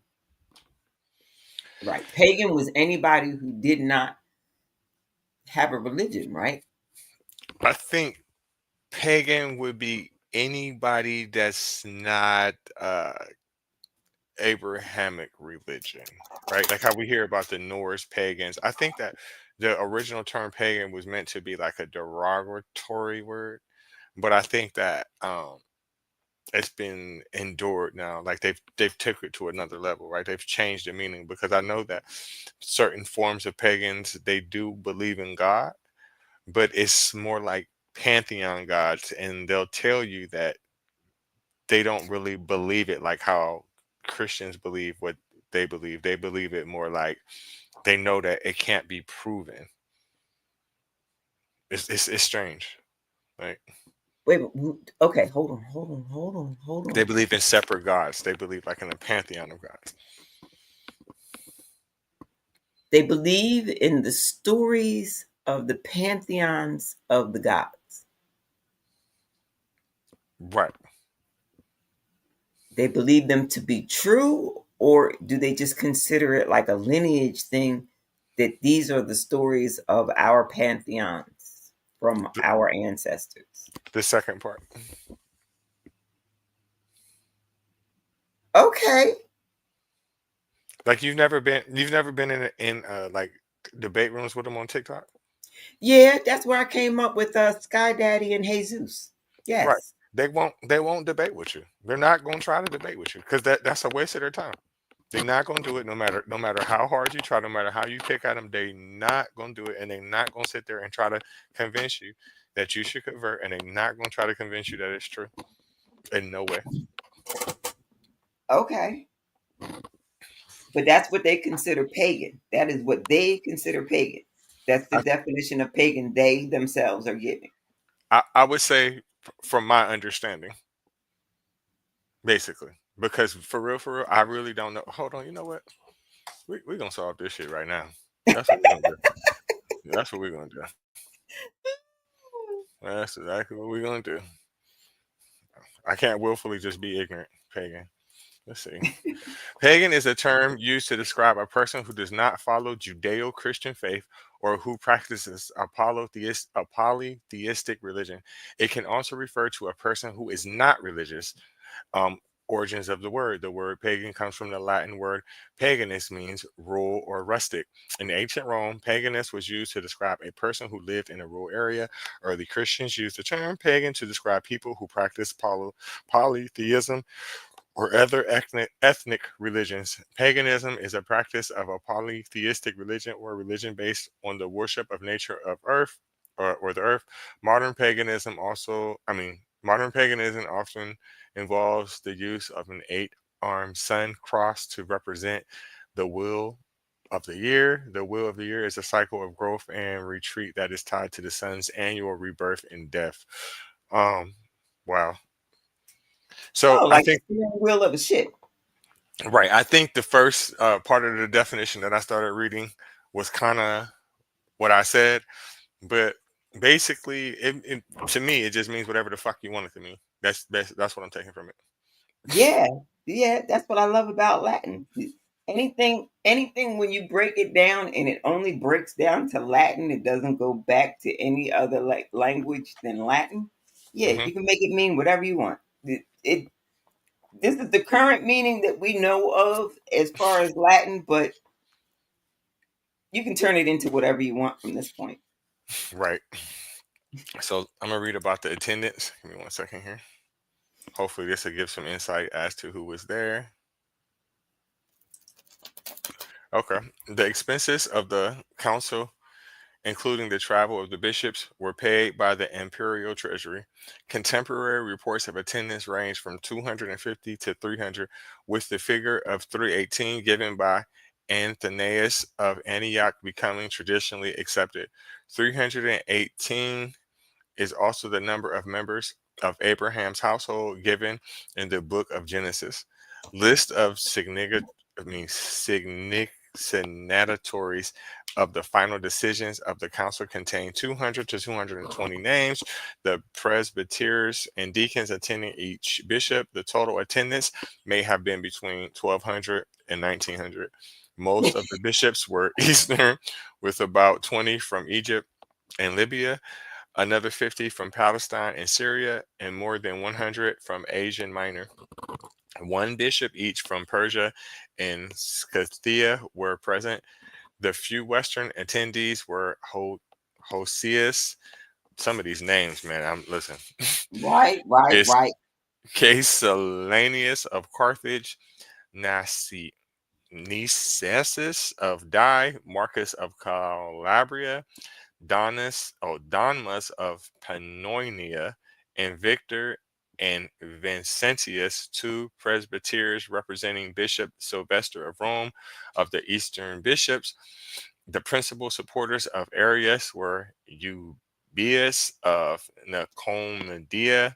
Right. Pagan was anybody who did not have a religion, right? I think pagan would be anybody that's not Abrahamic religion, right? Like how we hear about the Norse pagans. I think that the original term pagan was meant to be like a derogatory word, but I think that it's been endured now. Like they've took it to another level, right? They've changed the meaning because I know that certain forms of pagans they do believe in God, but it's more like pantheon gods, and they'll tell you that they don't really believe it like how Christians believe what they believe. They believe it more like they know that it can't be proven. It's strange. Like Wait. Okay. Hold on. Hold on. Hold on. Hold they on. believe in separate gods. They believe like in a pantheon of gods. They believe in the stories of the pantheons of the gods. Right. They believe them to be true, or do they just consider it like a lineage thing that these are the stories of our pantheons from The, our ancestors? the second part. Okay. Like you've never been in like debate rooms with them on TikTok. Yeah, that's where I came up with Sky Daddy and Jesus. Right. Yes. They won't debate with you. They're not gonna try to debate with you because that's a waste of their time. They're not gonna do it no matter how hard you try, no matter how you pick at them, they not gonna do it, and they're not gonna sit there and try to convince you that you should convert, and they're not gonna try to convince you that it's true. In no way. Okay. But that's what they consider pagan. That is what they consider pagan. That's the I definition of pagan they themselves are giving. I would say from my understanding, basically. Because for real, I really don't know. Hold on, you know what? We're gonna solve this shit right now. That's what we're gonna do. That's what we're gonna do. That's exactly what we're gonna do. I can't willfully just be ignorant, pagan. Let's see. Pagan is a term used to describe a person who does not follow Judeo Christian faith or who practices a polytheistic religion. It can also refer to a person who is not religious. Um, Origins of the word. The word pagan comes from the Latin word paganus, means rural or rustic. In ancient Rome, paganus was used to describe a person who lived in a rural area. Early Christians used the term pagan to describe people who practice polytheism or other ethnic religions. Paganism is a practice of a polytheistic religion or religion based on the worship of nature of earth or the earth. Modern paganism often involves the use of an eight-armed sun cross to represent the wheel of the year. The wheel of the year is a cycle of growth and retreat that is tied to the sun's annual rebirth and death. Um, wow. So Oh, I like the think steering wheel of a ship. right. I think the first part of the definition that I started reading was kind of what I said, but basically, to me, it just means whatever the fuck you want it to mean. That's what I'm taking from it. Yeah, yeah, that's what I love about Latin. Anything when you break it down and it only breaks down to Latin, it doesn't go back to any other language than Latin. Yeah, Hmm. you can make it mean whatever you want. It this is the current meaning that we know of as far as Latin, but you can turn it into whatever you want from this point. Right. So I'm gonna read about the attendance. Give me 1 second here. Hopefully, this will give some insight as to who was there. Okay. The expenses of the council, including the travel of the bishops, were paid by the imperial treasury. Contemporary reports of attendance range from 250 to 300, with the figure of 318 given by Anthemius of Antioch becoming traditionally accepted. 318 is also the number of members of Abraham's household given in the book of Genesis. List of signatories of the final decisions of the council contain 200 to 220 names. The presbyters and deacons attending each bishop. The total attendance may have been between 1,200 and 1,900. Most of the bishops were Eastern, with about 20 from Egypt and Libya, another 50 from Palestine and Syria, and more than 100 from Asia Minor. One bishop each from Persia and Scythia were present. The few Western attendees were Hosius. Some of these names, man, listen. Right, right, It's right. Caecilianus of Carthage, Nicesis of Die, Marcus of Calabria, Donmus of Pannonia, and Victor and Vincentius, two presbyters representing Bishop Sylvester of Rome, of the Eastern bishops. The principal supporters of Arius were Eusebius of Nicomedia,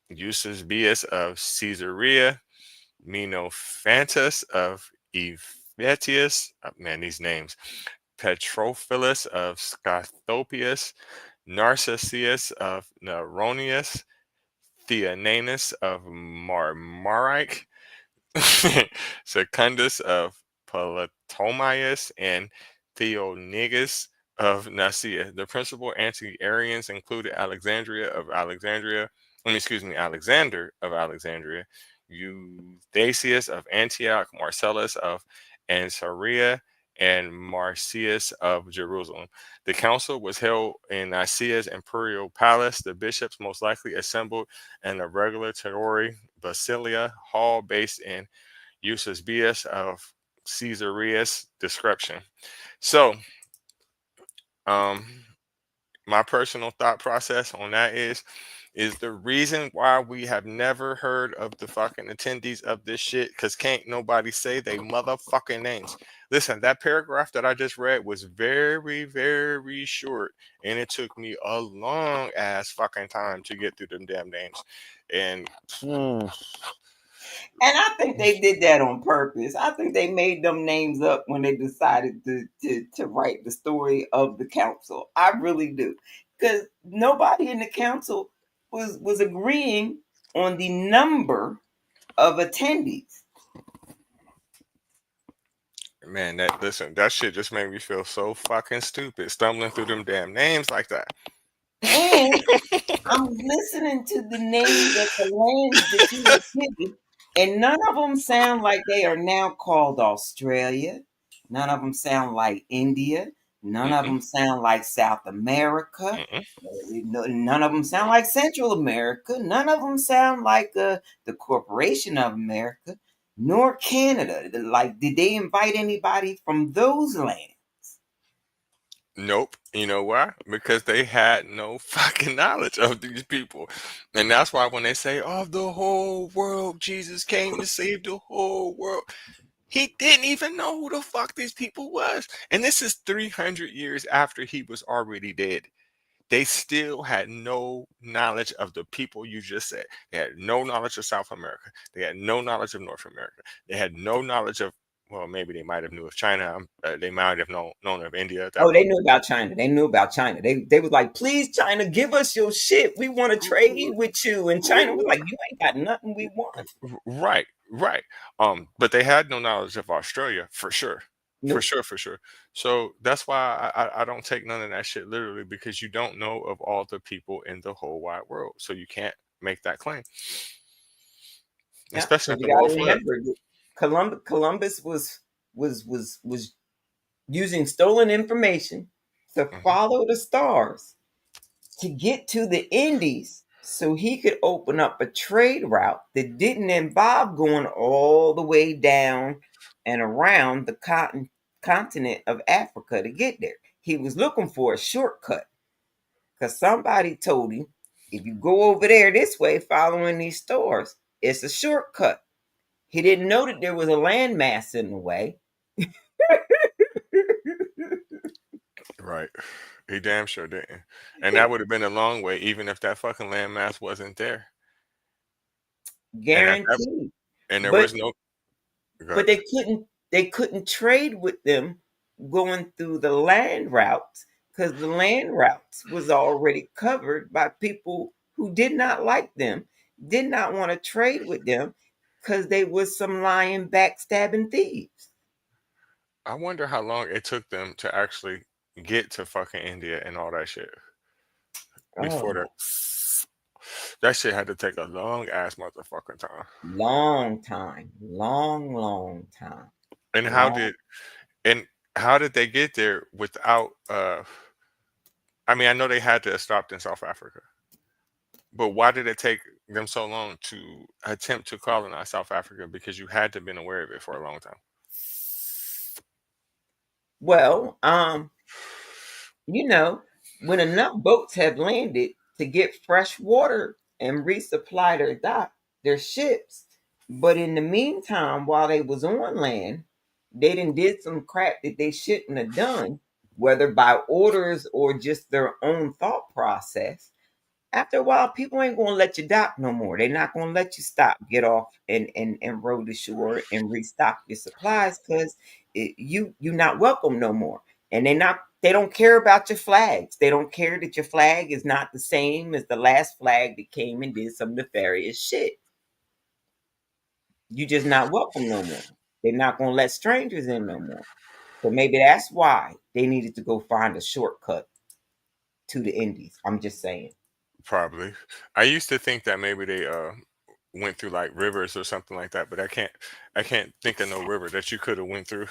Eusebius of Caesarea, Menophantus of Evetius. Man, these names. Petrophilus of Scythopius, Narcissus of Neronius, Theananus of Marmaric, Secundus of Ptolemais, and Theonegus of Nicaea. The principal anti-Arians included Alexander of Alexandria, Eustathius of Antioch, Marcellus of Ancyria, and Marcius of Jerusalem. The council was held in Nicaea's imperial palace. The bishops most likely assembled in a regulatory basilia hall based in Eusebius of Caesarea's description. So, my personal thought process on that is the reason why we have never heard of the fucking attendees of this shit, because can't nobody say they motherfucking names. Listen, that paragraph that I just read was very, very short, and it took me a long ass fucking time to get through them damn names. And And I think they did that on purpose. I think they made them names up when they decided to write the story of the council. I really do. Because nobody in the council was agreeing on the number of attendees. man, that shit just made me feel so fucking stupid, stumbling through them damn names like that. And I'm listening to the names of the lands that you were given, and none of them sound like they are now called Australia. None of them sound like India. None of Mm-mm, them sound like South America. mm-mm. None of them sound like Central America. None of them sound like the Corporation of America, nor Canada. Like, did they invite anybody from those lands? Nope. You know why? Because they had no fucking knowledge of these people. And that's why when they say, of the whole world, Jesus came to save the whole world, he didn't even know who the fuck these people was. And this is 300 years after he was already dead. They still had no knowledge of the people you just said. They had no knowledge of South America. They had no knowledge of North America. They had no knowledge of well, maybe they might have knew of China. They might have known of India at that Oh, they point. knew about China. They knew about China. They was like, please, China, give us your shit. We want to trade with you. And China was like, you ain't got nothing we want. Right, right. But they had no knowledge of Australia for sure. For Nope. sure, for sure. So that's why I don't take none of that shit literally, because you don't know of all the people in the whole wide world. So you can't make that claim. Yeah, Especially because if you the got world to flood. remember, Columbus was using stolen information to Mhm. follow the stars to get to the Indies so he could open up a trade route that didn't involve going all the way down and around the continent of Africa to get there. He was looking for a shortcut because somebody told him, if you go over there this way following these stars, it's a shortcut. He didn't know that there was a landmass in the way. Right. He damn sure didn't. And that would have been a long way, even if that fucking landmass wasn't there. And at that, Guaranteed. and there But was no. Go but ahead. they couldn't trade with them going through the land routes because the land routes was already covered by people who did not like them, did not want to trade with them because they was some lying backstabbing thieves. I wonder how long it took them to actually get to fucking India and all that shit before Oh, that shit had to take a long ass motherfucking time. long time, long time, And long. and how did they get there without I mean, I know they had to have stopped in South Africa, but why did it take them so long to attempt to colonize South Africa? Because you had to have been aware of it for a long time. Well, you know, when enough boats have landed to get fresh water and resupply their ships, but in the meantime, while they was on land, they did some crap that they shouldn't have done, whether by orders or just their own thought process. After a while, people ain't gonna let you dock no more. They're not gonna let you stop, get off, and row to shore and restock your supplies because you're not welcome no more. And they don't care about your flags. They don't care that your flag is not the same as the last flag that came and did some nefarious shit. You just not welcome no more. They're not gonna let strangers in no more. So maybe that's why they needed to go find a shortcut to the Indies. I'm just saying. Probably. I used to think that maybe they went through like rivers or something like that, but I can't think of no river that you could have went through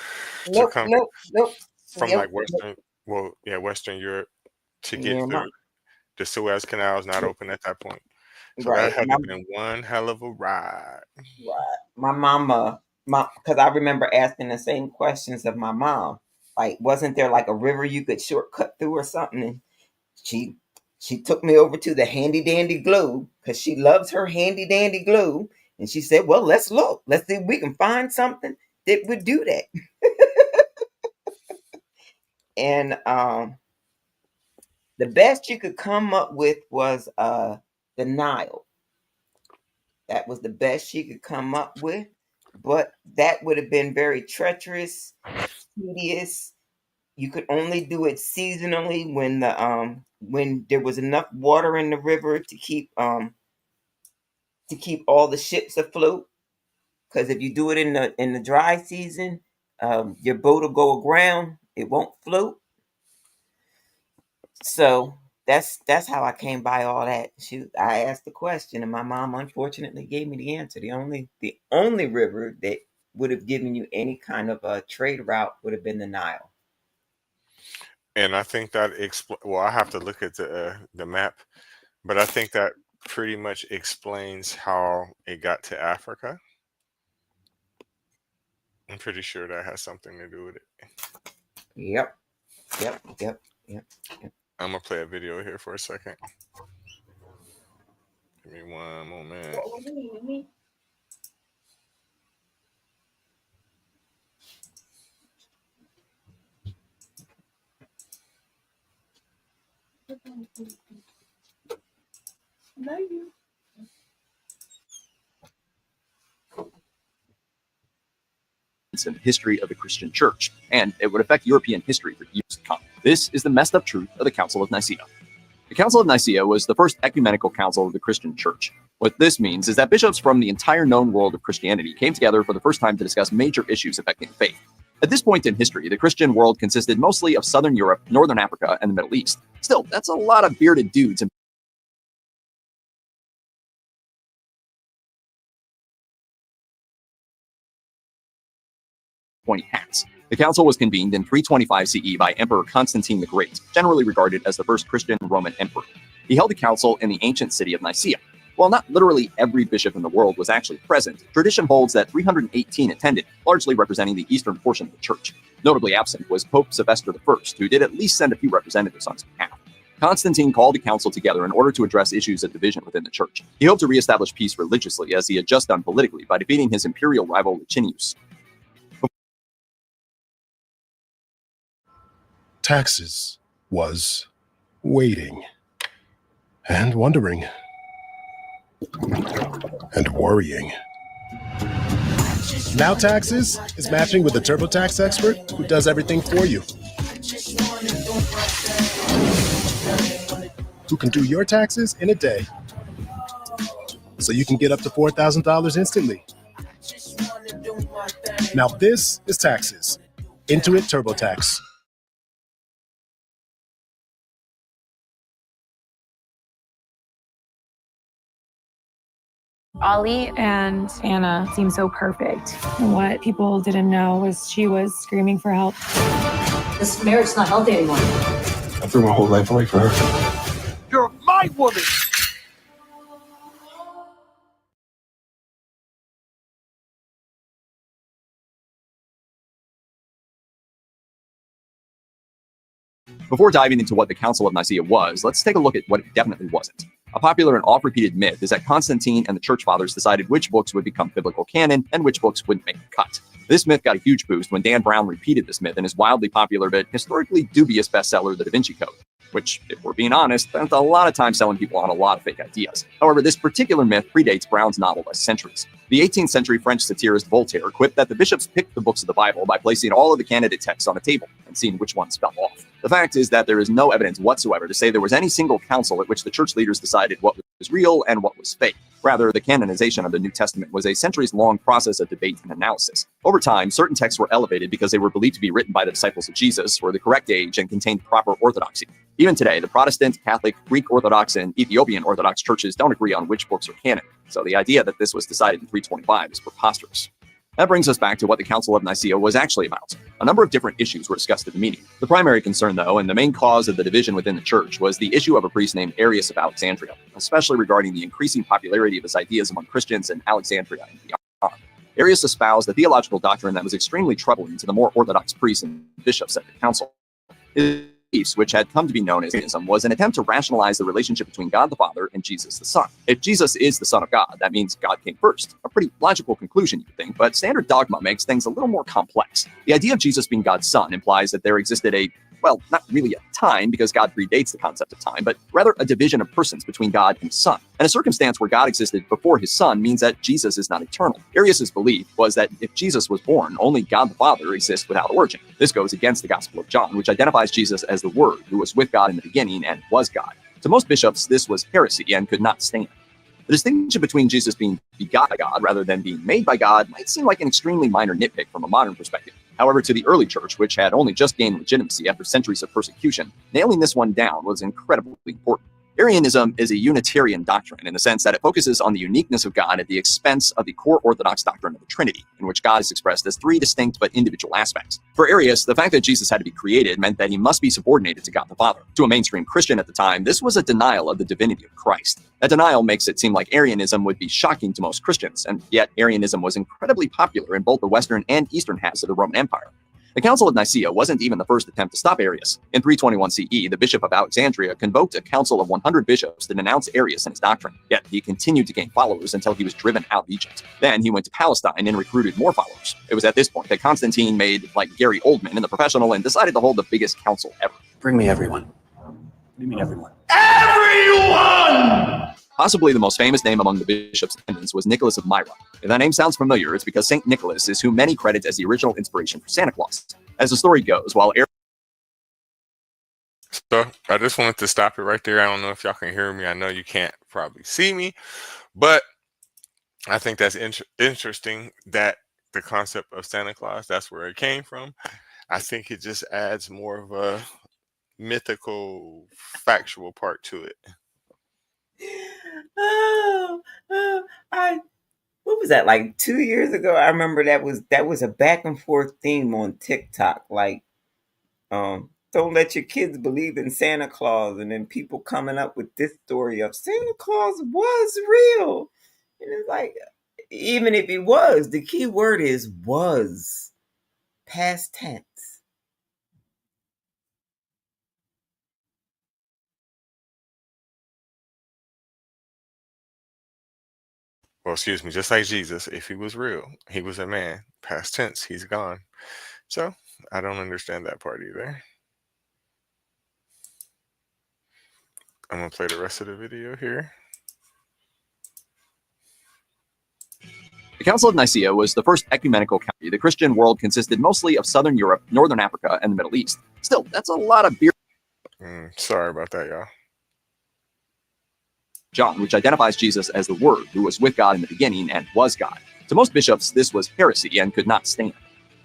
to Nope, come nope, nope. from Yep, like yep. Western Europe to get Yeah, through. The Suez Canal is not open at that point. So that right. had to have been one hell of a ride. My mama, because I remember asking the same questions of my mom. Like, wasn't there like a river you could shortcut through or something? And she she took me over to the handy dandy globe because she loves her handy dandy globe, and she said, "Well, let's look. Let's see if we can find something that would do that." And the best you could come up with was the Nile. That was the best she could come up with, but that would have been very treacherous, tedious. You could only do it seasonally when there was enough water in the river to keep all the ships afloat. Because if you do it in the dry season, your boat will go aground. It won't float. So that's how I came by all that. I asked the question, and my mom unfortunately gave me the answer. The only river that would have given you any kind of a trade route would have been the Nile. And I think that well, I have to look at the map, but I think that pretty much explains how it got to Africa. I'm pretty sure that has something to do with it. Yep, yep, yep, yep, yep. I'm gonna play a video here for a second. Give me one moment. events in the history of the Christian church, and it would affect European history for years to come. This is the messed up truth of the Council of Nicea. The Council of Nicea was the first ecumenical council of the Christian church. What this means is that bishops from the entire known world of Christianity came together for the first time to discuss major issues affecting the faith. At this point in history, the Christian world consisted mostly of Southern Europe, Northern Africa, and the Middle East. Still, that's a lot of bearded dudes and pointy hats. The council was convened in 325 CE by Emperor Constantine the Great, generally regarded as the first Christian Roman emperor. He held the council in the ancient city of Nicaea. While not literally every bishop in the world was actually present, tradition holds that 318 attended, largely representing the eastern portion of the church. Notably absent was Pope Sylvester I, who did at least send a few representatives on his behalf. Constantine called the council together in order to address issues of division within the church. He hoped to reestablish peace religiously, as he had just done politically by defeating his imperial rival Licinius. Taxes was waiting and wondering and worrying. Now Taxes is matching with a TurboTax expert who does everything for you. Who can do your taxes in a day, so you can get up to $4,000 instantly. Now this is Taxes. Intuit TurboTax. Ollie and Anna seemed so perfect. And what people didn't know was she was screaming for help. This marriage's not healthy anymore. I threw my whole life away for her. You're my woman! Before diving into what the Council of Nicea was, let's take a look at what it definitely wasn't. A popular and oft-repeated myth is that Constantine and the church fathers decided which books would become biblical canon and which books wouldn't make the cut. This myth got a huge boost when Dan Brown repeated this myth in his wildly popular but historically dubious bestseller, The Da Vinci Code, which, if we're being honest, spent a lot of time selling people on a lot of fake ideas. However, this particular myth predates Brown's novel by centuries. The 18th century French satirist Voltaire quipped that the bishops picked the books of the Bible by placing all of the candidate texts on a table and seeing which ones fell off. The fact is that there is no evidence whatsoever to say there was any single council at which the church leaders decided what was real and what was fake. Rather, the canonization of the New Testament was a centuries-long process of debate and analysis. Over time, certain texts were elevated because they were believed to be written by the disciples of Jesus, were the correct age, and contained proper orthodoxy. Even today, the Protestant, Catholic, Greek Orthodox, and Ethiopian Orthodox churches don't agree on which books are canon, so the idea that this was decided in 325 is preposterous. That brings us back to what the Council of Nicea was actually about. A number of different issues were discussed at the meeting. The primary concern, though, and the main cause of the division within the church, was the issue of a priest named Arius of Alexandria, especially regarding the increasing popularity of his ideas among Christians in Alexandria and beyond. Arius espoused a theological doctrine that was extremely troubling to the more orthodox priests and bishops at the council. His beliefs, which had come to be known as Arianism, was an attempt to rationalize the relationship between God the Father and Jesus the Son. If Jesus is the Son of God, that means God came first. A pretty logical conclusion, you'd think, but standard dogma makes things a little more complex. The idea of Jesus being God's Son implies that there existed a, well, not really a time, because God predates the concept of time, but rather a division of persons between God and His Son. And a circumstance where God existed before His Son means that Jesus is not eternal. Arius' belief was that if Jesus was born, only God the Father exists without origin. This goes against the Gospel of John, which identifies Jesus as the Word, who was with God in the beginning and was God. To most bishops, this was heresy and could not stand. The distinction between Jesus being begot by God rather than being made by God might seem like an extremely minor nitpick from a modern perspective. However, to the early church, which had only just gained legitimacy after centuries of persecution, nailing this one down was incredibly important. Arianism is a Unitarian doctrine in the sense that it focuses on the uniqueness of God at the expense of the core Orthodox doctrine of the Trinity, in which God is expressed as three distinct but individual aspects. For Arius, the fact that Jesus had to be created meant that he must be subordinated to God the Father. To a mainstream Christian at the time, this was a denial of the divinity of Christ. That denial makes it seem like Arianism would be shocking to most Christians, and yet Arianism was incredibly popular in both the Western and Eastern halves of the Roman Empire. The Council of Nicea wasn't even the first attempt to stop Arius. In 321 CE, the Bishop of Alexandria convoked a council of 100 bishops to denounce Arius and his doctrine, yet he continued to gain followers until he was driven out of Egypt. Then he went to Palestine and recruited more followers. It was at this point that Constantine made like Gary Oldman in The Professional and decided to hold the biggest council ever. Bring me everyone. What do you mean everyone? Everyone! Possibly the most famous name among the bishops in attendance was Nicholas of Myra. If that name sounds familiar, it's because St. Nicholas is who many credit as the original inspiration for Santa Claus. As the story goes, while So I just wanted to stop it right there. I don't know if y'all can hear me. I know you can't probably see me, but I think that's interesting that the concept of Santa Claus, that's where it came from. I think it just adds more of a mythical, factual part to it. What was that, like 2 years ago? I remember that was a back and forth theme on TikTok. Like, don't let your kids believe in Santa Claus, and then people coming up with this story of Santa Claus was real. And it's like, even if he was, the key word is was, past tense. Well, excuse me, just like Jesus, if he was real, he was a man. Past tense, he's gone. So I don't understand that part either. I'm going to play the rest of the video here. The Council of Nicea was the first ecumenical council. The Christian world consisted mostly of Southern Europe, Northern Africa, and the Middle East. Still, that's a lot of beer. Sorry about that, y'all. John, which identifies Jesus as the Word, who was with God in the beginning and was God. To most bishops, this was heresy and could not stand.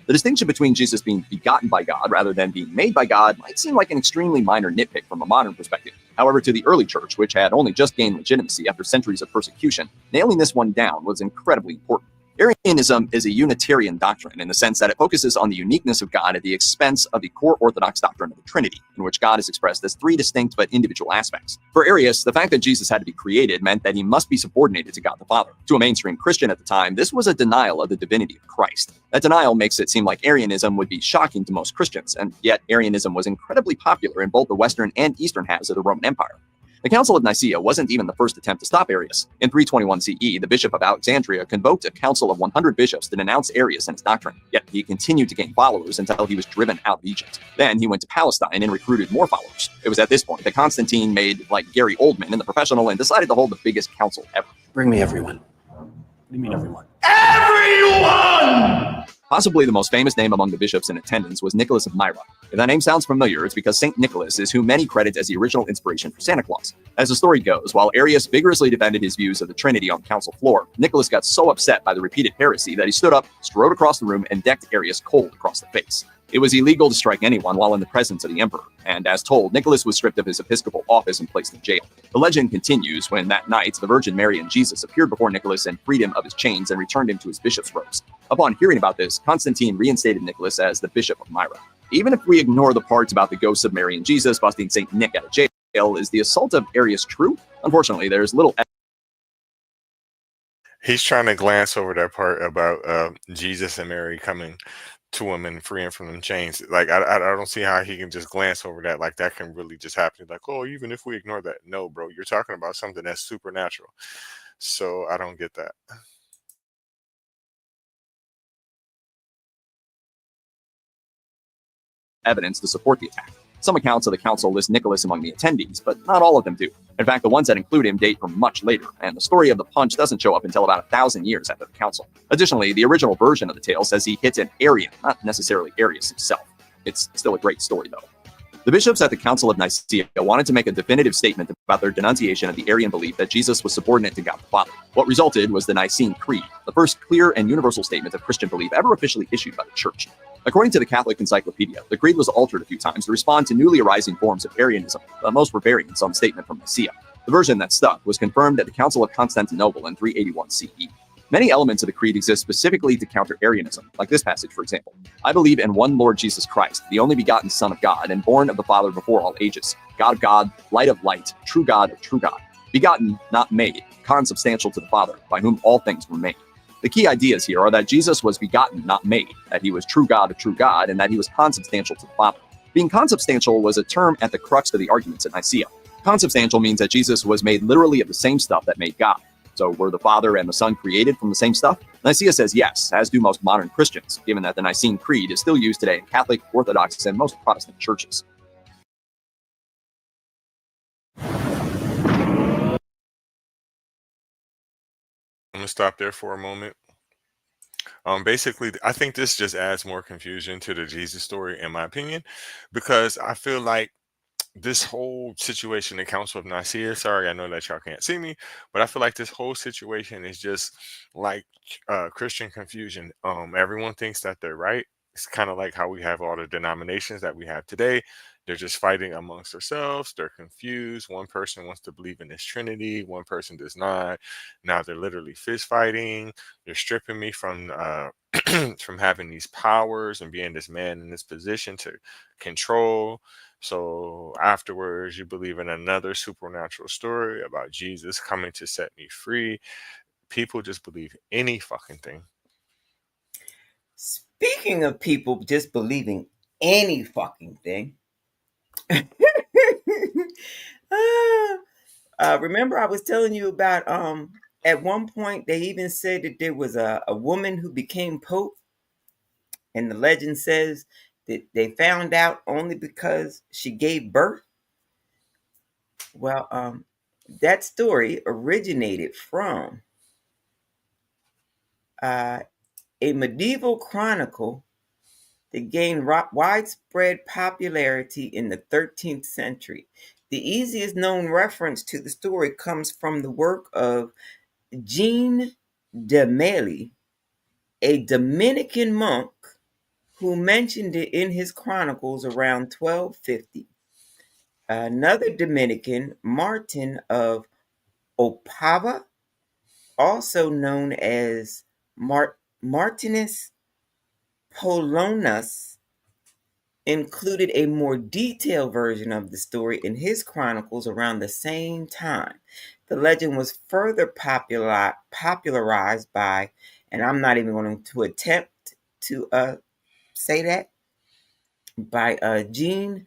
The distinction between Jesus being begotten by God rather than being made by God might seem like an extremely minor nitpick from a modern perspective. However, to the early church, which had only just gained legitimacy after centuries of persecution, nailing this one down was incredibly important. Arianism is a Unitarian doctrine in the sense that it focuses on the uniqueness of God at the expense of the core Orthodox doctrine of the Trinity, in which God is expressed as three distinct but individual aspects. For Arius, the fact that Jesus had to be created meant that he must be subordinated to God the Father. To a mainstream Christian at the time, this was a denial of the divinity of Christ. That denial makes it seem like Arianism would be shocking to most Christians, and yet Arianism was incredibly popular in both the Western and Eastern halves of the Roman Empire. The Council of Nicea wasn't even the first attempt to stop Arius. In 321 CE, the Bishop of Alexandria convoked a council of 100 bishops to denounce Arius and his doctrine, yet he continued to gain followers until he was driven out of Egypt. Then he went to Palestine and recruited more followers. It was at this point that Constantine made like Gary Oldman in The Professional and decided to hold the biggest council ever. Bring me everyone. What do you mean everyone? Everyone! Possibly the most famous name among the bishops in attendance was Nicholas of Myra. If that name sounds familiar, it's because St. Nicholas is who many credit as the original inspiration for Santa Claus. As the story goes, while Arius vigorously defended his views of the Trinity on council floor, Nicholas got so upset by the repeated heresy that he stood up, strode across the room, and decked Arius cold across the face. It was illegal to strike anyone while in the presence of the emperor, and as told, Nicholas was stripped of his episcopal office and placed in jail. The legend continues when that night, the Virgin Mary and Jesus appeared before Nicholas and freed him of his chains and returned him to his bishop's robes. Upon hearing about this, Constantine reinstated Nicholas as the Bishop of Myra. Even if we ignore the parts about the ghosts of Mary and Jesus busting St. Nick out of jail, is the assault of Arius true? Unfortunately, there's little He's trying to glance over that part about Jesus and Mary coming to him and freeing from them chains. Like, I don't see how he can just glance over that. Like, that can really just happen. Like, oh, even if we ignore that. No, bro, you're talking about something that's supernatural. So I don't get that. evidence to support the attack. Some accounts of the council list Nicholas among the attendees, but not all of them do. In fact, the ones that include him date from much later, and the story of the punch doesn't show up until about 1,000 years after the council. Additionally, the original version of the tale says he hit an Arian, not necessarily Arius himself. It's still a great story, though. The bishops at the Council of Nicea wanted to make a definitive statement about their denunciation of the Arian belief that Jesus was subordinate to God the Father. What resulted was the Nicene Creed, the first clear and universal statement of Christian belief ever officially issued by the Church. According to the Catholic Encyclopedia, the creed was altered a few times to respond to newly arising forms of Arianism, but most were variants on the statement from Nicea. The version that stuck was confirmed at the Council of Constantinople in 381 CE. Many elements of the creed exist specifically to counter Arianism, like this passage, for example. I believe in one Lord Jesus Christ, the only begotten Son of God, and born of the Father before all ages, God of God, light of light, true God of true God, begotten, not made, consubstantial to the Father, by whom all things were made. The key ideas here are that Jesus was begotten, not made, that he was true God of true God, and that he was consubstantial to the Father. Being consubstantial was a term at the crux of the arguments at Nicaea. Consubstantial means that Jesus was made literally of the same stuff that made God. So were the Father and the Son created from the same stuff? Nicaea says yes, as do most modern Christians, given that the Nicene Creed is still used today in Catholic, Orthodox, and most Protestant churches. I'm gonna stop there for a moment. Basically, I think this just adds more confusion to the Jesus story, in my opinion, because I feel like this whole situation, the Council of Nicea. Sorry, I know that y'all can't see me, but I feel like this whole situation is just like Christian confusion. Everyone thinks that they're right. It's kind of like how we have all the denominations that we have today. They're just fighting amongst themselves. They're confused. One person wants to believe in this Trinity, one person does not. Now they're literally fist fighting. They're stripping me from from having these powers and being this man in this position to control. So afterwards, you believe in another supernatural story about Jesus coming to set me free. People just believe any fucking thing. Speaking of people just believing any fucking thing, remember I was telling you about at one point they even said that there was a woman who became pope, and the legend says that they found out only because she gave birth. Well, that story originated from a medieval chronicle that gained widespread popularity in the 13th century. The easiest known reference to the story comes from the work of Jean de Mailly, a Dominican monk who mentioned it in his chronicles around 1250. Another Dominican, Martin of Opava, also known as Martinus Polonus, included a more detailed version of the story in his chronicles around the same time. The legend was further popularized by, and I'm not even going to attempt to say that, by Jean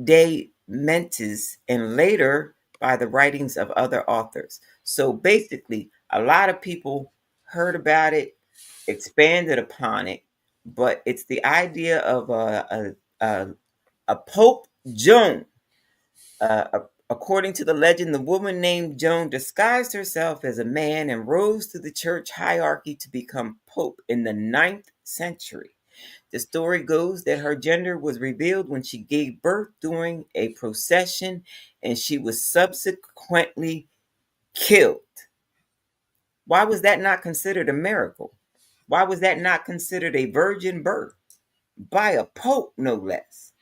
de Mentis, and later by the writings of other authors. So basically, a lot of people heard about it, expanded upon it, but it's the idea of a Pope Joan. According to the legend, the woman named Joan disguised herself as a man and rose through the church hierarchy to become Pope in the 9th century. The story goes that her gender was revealed when she gave birth during a procession, and she was subsequently killed. Why was that not considered a miracle? Why was that not considered a virgin birth? By a pope, no less.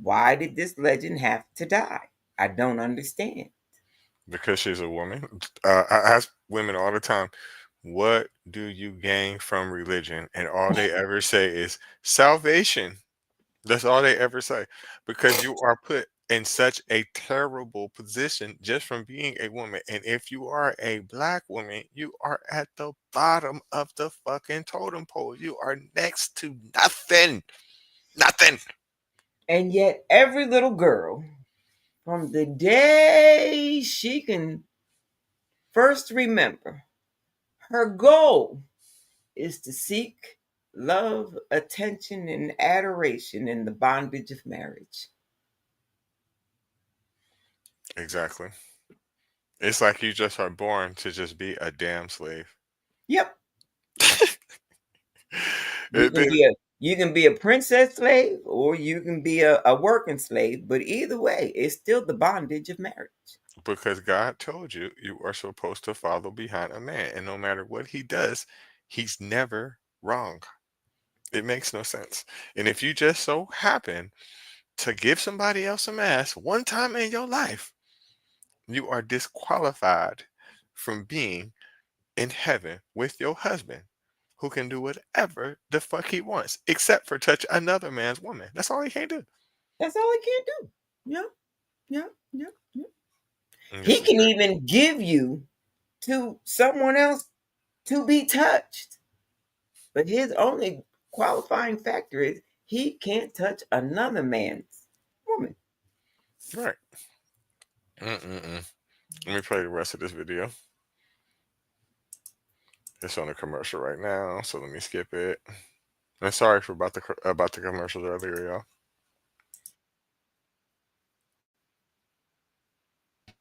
Why did this legend have to die? I don't understand. Because she's a woman. I ask women all the time, what do you gain from religion? And all they ever say is salvation. That's all they ever say. Because you are put in such a terrible position just from being a woman. And if you are a black woman, you are at the bottom of the fucking totem pole. You are next to nothing. Nothing. And yet, every little girl, from the day she can first remember, her goal is to seek love, attention, and adoration in the bondage of marriage. Exactly. It's like you just are born to just be a damn slave. Yep. You It can did- be a you can be a princess slave or you can be a working slave, but either way, it's still the bondage of marriage. because God told you you are supposed to follow behind a man, and no matter what he does, he's never wrong. It makes no sense. And if you just so happen to give somebody else some ass one time in your life, you are disqualified from being in heaven with your husband, who can do whatever the fuck he wants, except for touch another man's woman. That's all he can't do. That's all he can do. Yeah, yeah, yeah, yeah. And He this is can even give you to someone else to be touched. But his only qualifying factor is he can't touch another man's woman. right. Mm-mm-mm. Let me play the rest of this video. It's on a commercial right now, so let me skip it. And sorry for about the commercials earlier, y'all.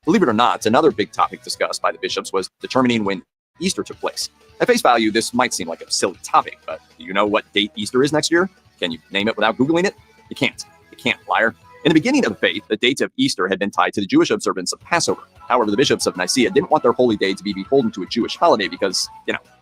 Believe it or not, another big topic discussed by the bishops was determining when Easter took place. At face value, this might seem like a silly topic, but do you know what date Easter is next year? Can you name it without Googling it? You can't. You can't, liar. In the beginning of the faith, the date of Easter had been tied to the Jewish observance of Passover. However, the bishops of Nicaea didn't want their holy day to be beholden to a Jewish holiday because,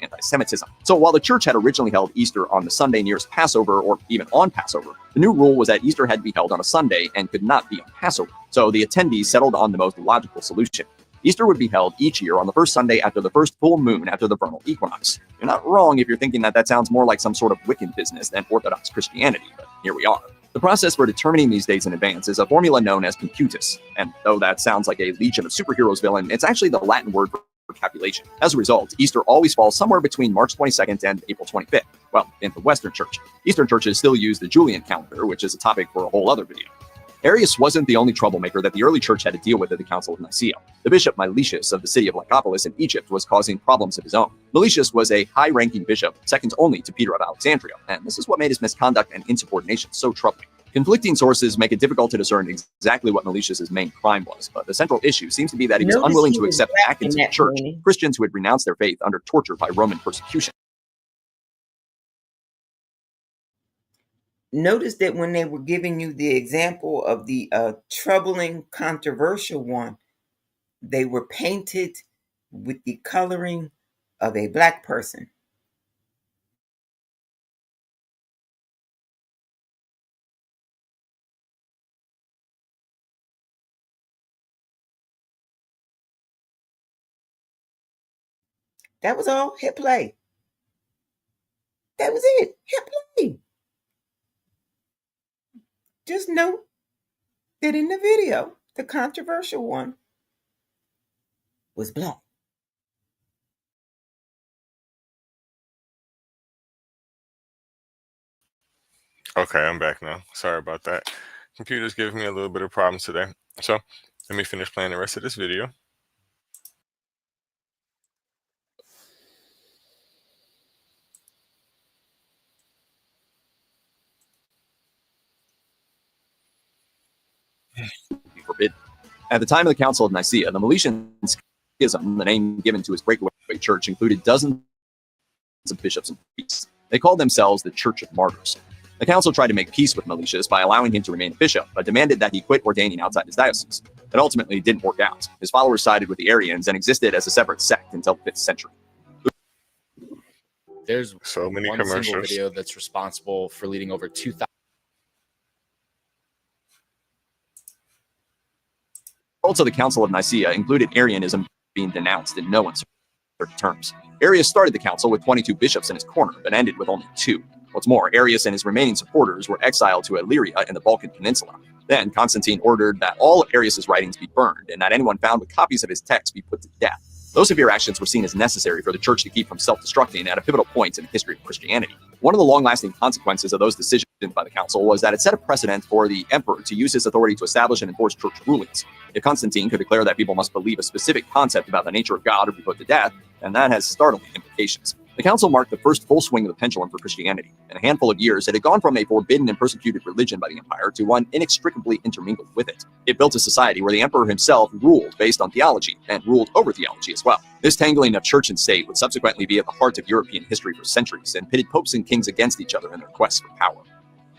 anti-Semitism. So while the church had originally held Easter on the Sunday nearest Passover, or even on Passover, the new rule was that Easter had to be held on a Sunday and could not be on Passover. So the attendees settled on the most logical solution. Easter would be held each year on the first Sunday after the first full moon after the vernal equinox. You're not wrong if you're thinking that sounds more like some sort of Wiccan business than Orthodox Christianity, but here we are. The process for determining these dates in advance is a formula known as computus, and though that sounds like a Legion of Superheroes villain, it's actually the Latin word for calculation. As a result, Easter always falls somewhere between March 22nd and April 25th. Well, in the Western Church. Eastern churches still use the Julian calendar, which is a topic for a whole other video. Arius wasn't the only troublemaker that the early church had to deal with at the Council of Nicea. The bishop Meletius of the city of Lycopolis in Egypt was causing problems of his own. Meletius was a high-ranking bishop, second only to Peter of Alexandria, and this is what made his misconduct and insubordination so troubling. Conflicting sources make it difficult to discern exactly what Meletius' main crime was, but the central issue seems to be that he was unwilling to accept back into the church Christians who had renounced their faith under torture by Roman persecution. Notice that when they were giving you the example of the troubling, controversial one, they were painted with the coloring of a black person. That was all. Hit play. That was it. Hit play. Just note that in the video, the controversial one was black. Okay, I'm back now. Sorry about that. Computer's giving me a little bit of problems today. So let me finish playing the rest of this video. Forbidden. At the time of the Council of Nicea, the Meletian schism, the name given to his breakaway church, included dozens of bishops and priests. They called themselves the Church of Martyrs. The council tried to make peace with Meletius by allowing him to remain a bishop, but demanded that he quit ordaining outside his diocese. It ultimately didn't work out. His followers sided with the Arians and existed as a separate sect until the 5th century. There's so many one commercials. single video that's responsible for leading over 2,000. Also, the Council of Nicea included Arianism being denounced in no uncertain terms. Arius started the council with 22 bishops in his corner, but ended with only 2. What's more, Arius and his remaining supporters were exiled to Illyria in the Balkan Peninsula. Then, Constantine ordered that all of Arius' writings be burned, and that anyone found with copies of his text be put to death. Those severe actions were seen as necessary for the church to keep from self-destructing at a pivotal point in the history of Christianity. One of the long-lasting consequences of those decisions by the council was that it set a precedent for the emperor to use his authority to establish and enforce church rulings. If Constantine could declare that people must believe a specific concept about the nature of God or be put to death, then that has startling implications. The council marked the first full swing of the pendulum for Christianity. In a handful of years, it had gone from a forbidden and persecuted religion by the empire to one inextricably intermingled with it. It built a society where the emperor himself ruled based on theology, and ruled over theology as well. This tangling of church and state would subsequently be at the heart of European history for centuries, and pitted popes and kings against each other in their quest for power.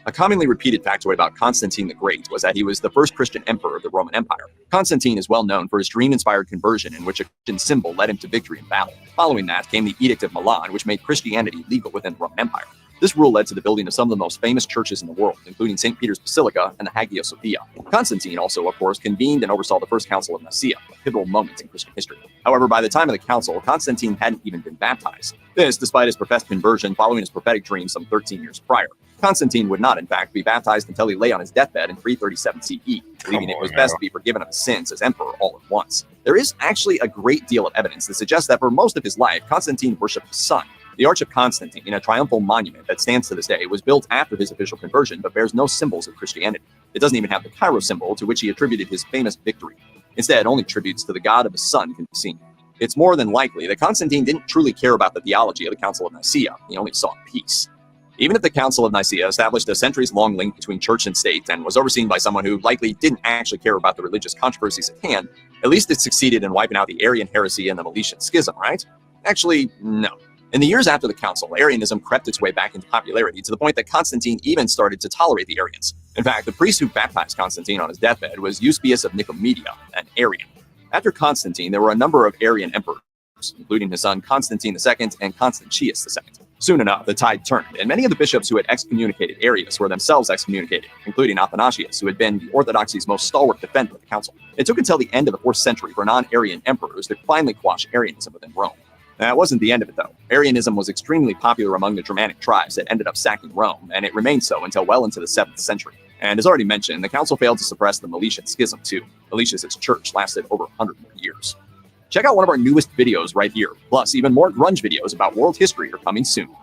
A commonly repeated factoid about Constantine the Great was that he was the first Christian emperor of the Roman Empire. Constantine is well known for his dream-inspired conversion in which a Christian symbol led him to victory in battle. Following that came the Edict of Milan, which made Christianity legal within the Roman Empire. This rule led to the building of some of the most famous churches in the world, including St. Peter's Basilica and the Hagia Sophia. Constantine also, of course, convened and oversaw the First Council of Nicea, a pivotal moment in Christian history. However, by the time of the council, Constantine hadn't even been baptized. This, despite his professed conversion following his prophetic dream some 13 years prior. Constantine would not, in fact, be baptized until he lay on his deathbed in 337 CE, believing it was best to be forgiven of his sins as emperor all at once. There is actually a great deal of evidence that suggests that for most of his life, Constantine worshipped the sun. The Arch of Constantine, a triumphal monument that stands to this day, was built after his official conversion but bears no symbols of Christianity. It doesn't even have the Cairo symbol to which he attributed his famous victory. Instead, only tributes to the god of the sun can be seen. It's more than likely that Constantine didn't truly care about the theology of the Council of Nicea. He only sought peace. Even if the Council of Nicea established a centuries-long link between church and state and was overseen by someone who likely didn't actually care about the religious controversies at hand, at least it succeeded in wiping out the Arian heresy and the Meletian schism, right? Actually, no. In the years after the council, Arianism crept its way back into popularity to the point that Constantine even started to tolerate the Arians. In fact, the priest who baptized Constantine on his deathbed was Eusebius of Nicomedia, an Arian. After Constantine, there were a number of Arian emperors, including his son Constantine II and Constantius II. Soon enough, the tide turned, and many of the bishops who had excommunicated Arius were themselves excommunicated, including Athanasius, who had been the Orthodoxy's most stalwart defender of the council. It took until the end of the 4th century for non-Arian emperors to finally quash Arianism within Rome. That wasn't the end of it, though. Arianism was extremely popular among the Germanic tribes that ended up sacking Rome, and it remained so until well into the 7th century. And as already mentioned, the council failed to suppress the Meletian Schism, too. Meletius' church lasted over 100 more years. Check out one of our newest videos right here. Plus, even more grunge videos about world history are coming soon.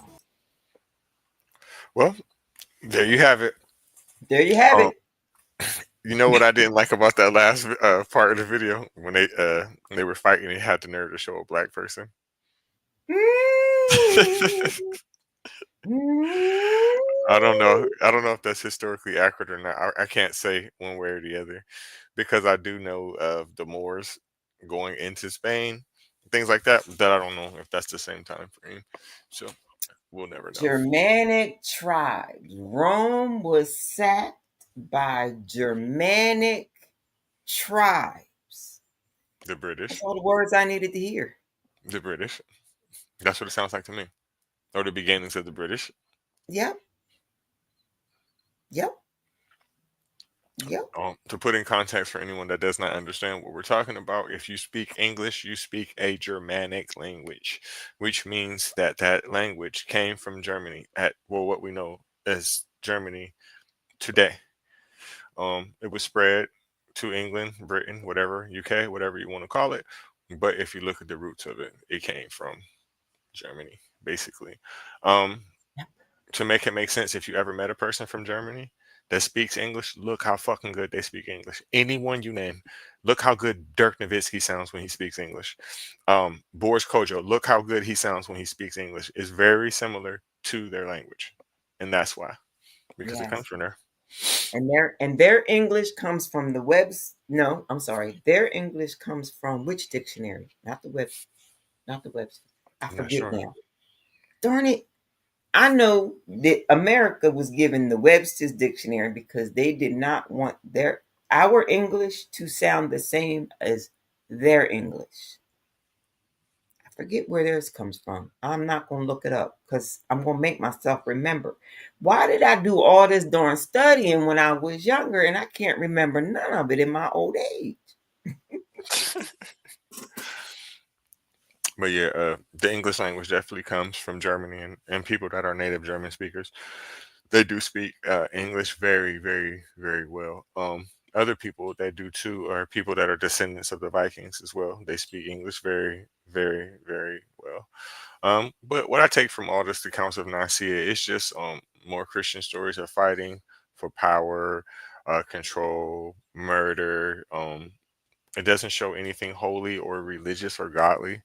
Well, there you have it. There you have it. You know what I didn't like about that last part of the video when they were fighting, he had the nerve to show a black person. I don't know if that's historically accurate or not. I can't say one way or the other, because I do know of the Moors going into Spain, things like that. That I don't know if that's the same time frame. So we'll never know. Germanic tribes. Rome was sacked by Germanic tribes. The British. That's all the words I needed to hear. The British. That's what it sounds like to me. Or the beginnings of the British. Yep. To put in context for anyone that does not understand what we're talking about, if you speak English, you speak a Germanic language, which means that language came from Germany what we know as Germany today. It was spread to England, Britain, whatever, UK, whatever you want to call it. But if you look at the roots of it, it came from Germany, basically. To make it make sense, if you ever met a person from Germany that speaks English, look how fucking good they speak English. Anyone you name, look how good Dirk Nowitzki sounds when he speaks English. Boris Kodjoe, look how good he sounds when he speaks English. It's very similar to their language, and that's why, because it comes from there. And their English comes from the Web's. No, I'm sorry. Their English comes from which dictionary? Not the Web's. I forget now. Darn it. I know that America was given the Webster's Dictionary because they did not want our English to sound the same as their English. I forget where theirs comes from. I'm not going to look it up because I'm going to make myself remember. Why did I do all this darn studying when I was younger and I can't remember none of it in my old age? But yeah, the English language definitely comes from Germany, and people that are native German speakers, they do speak English very, very, very well. Other people that do too are people that are descendants of the Vikings as well. They speak English very, very, very well. But what I take from all this, the Council of Nicea, is just more Christian stories of fighting for power, control, murder. It doesn't show anything holy or religious or godly.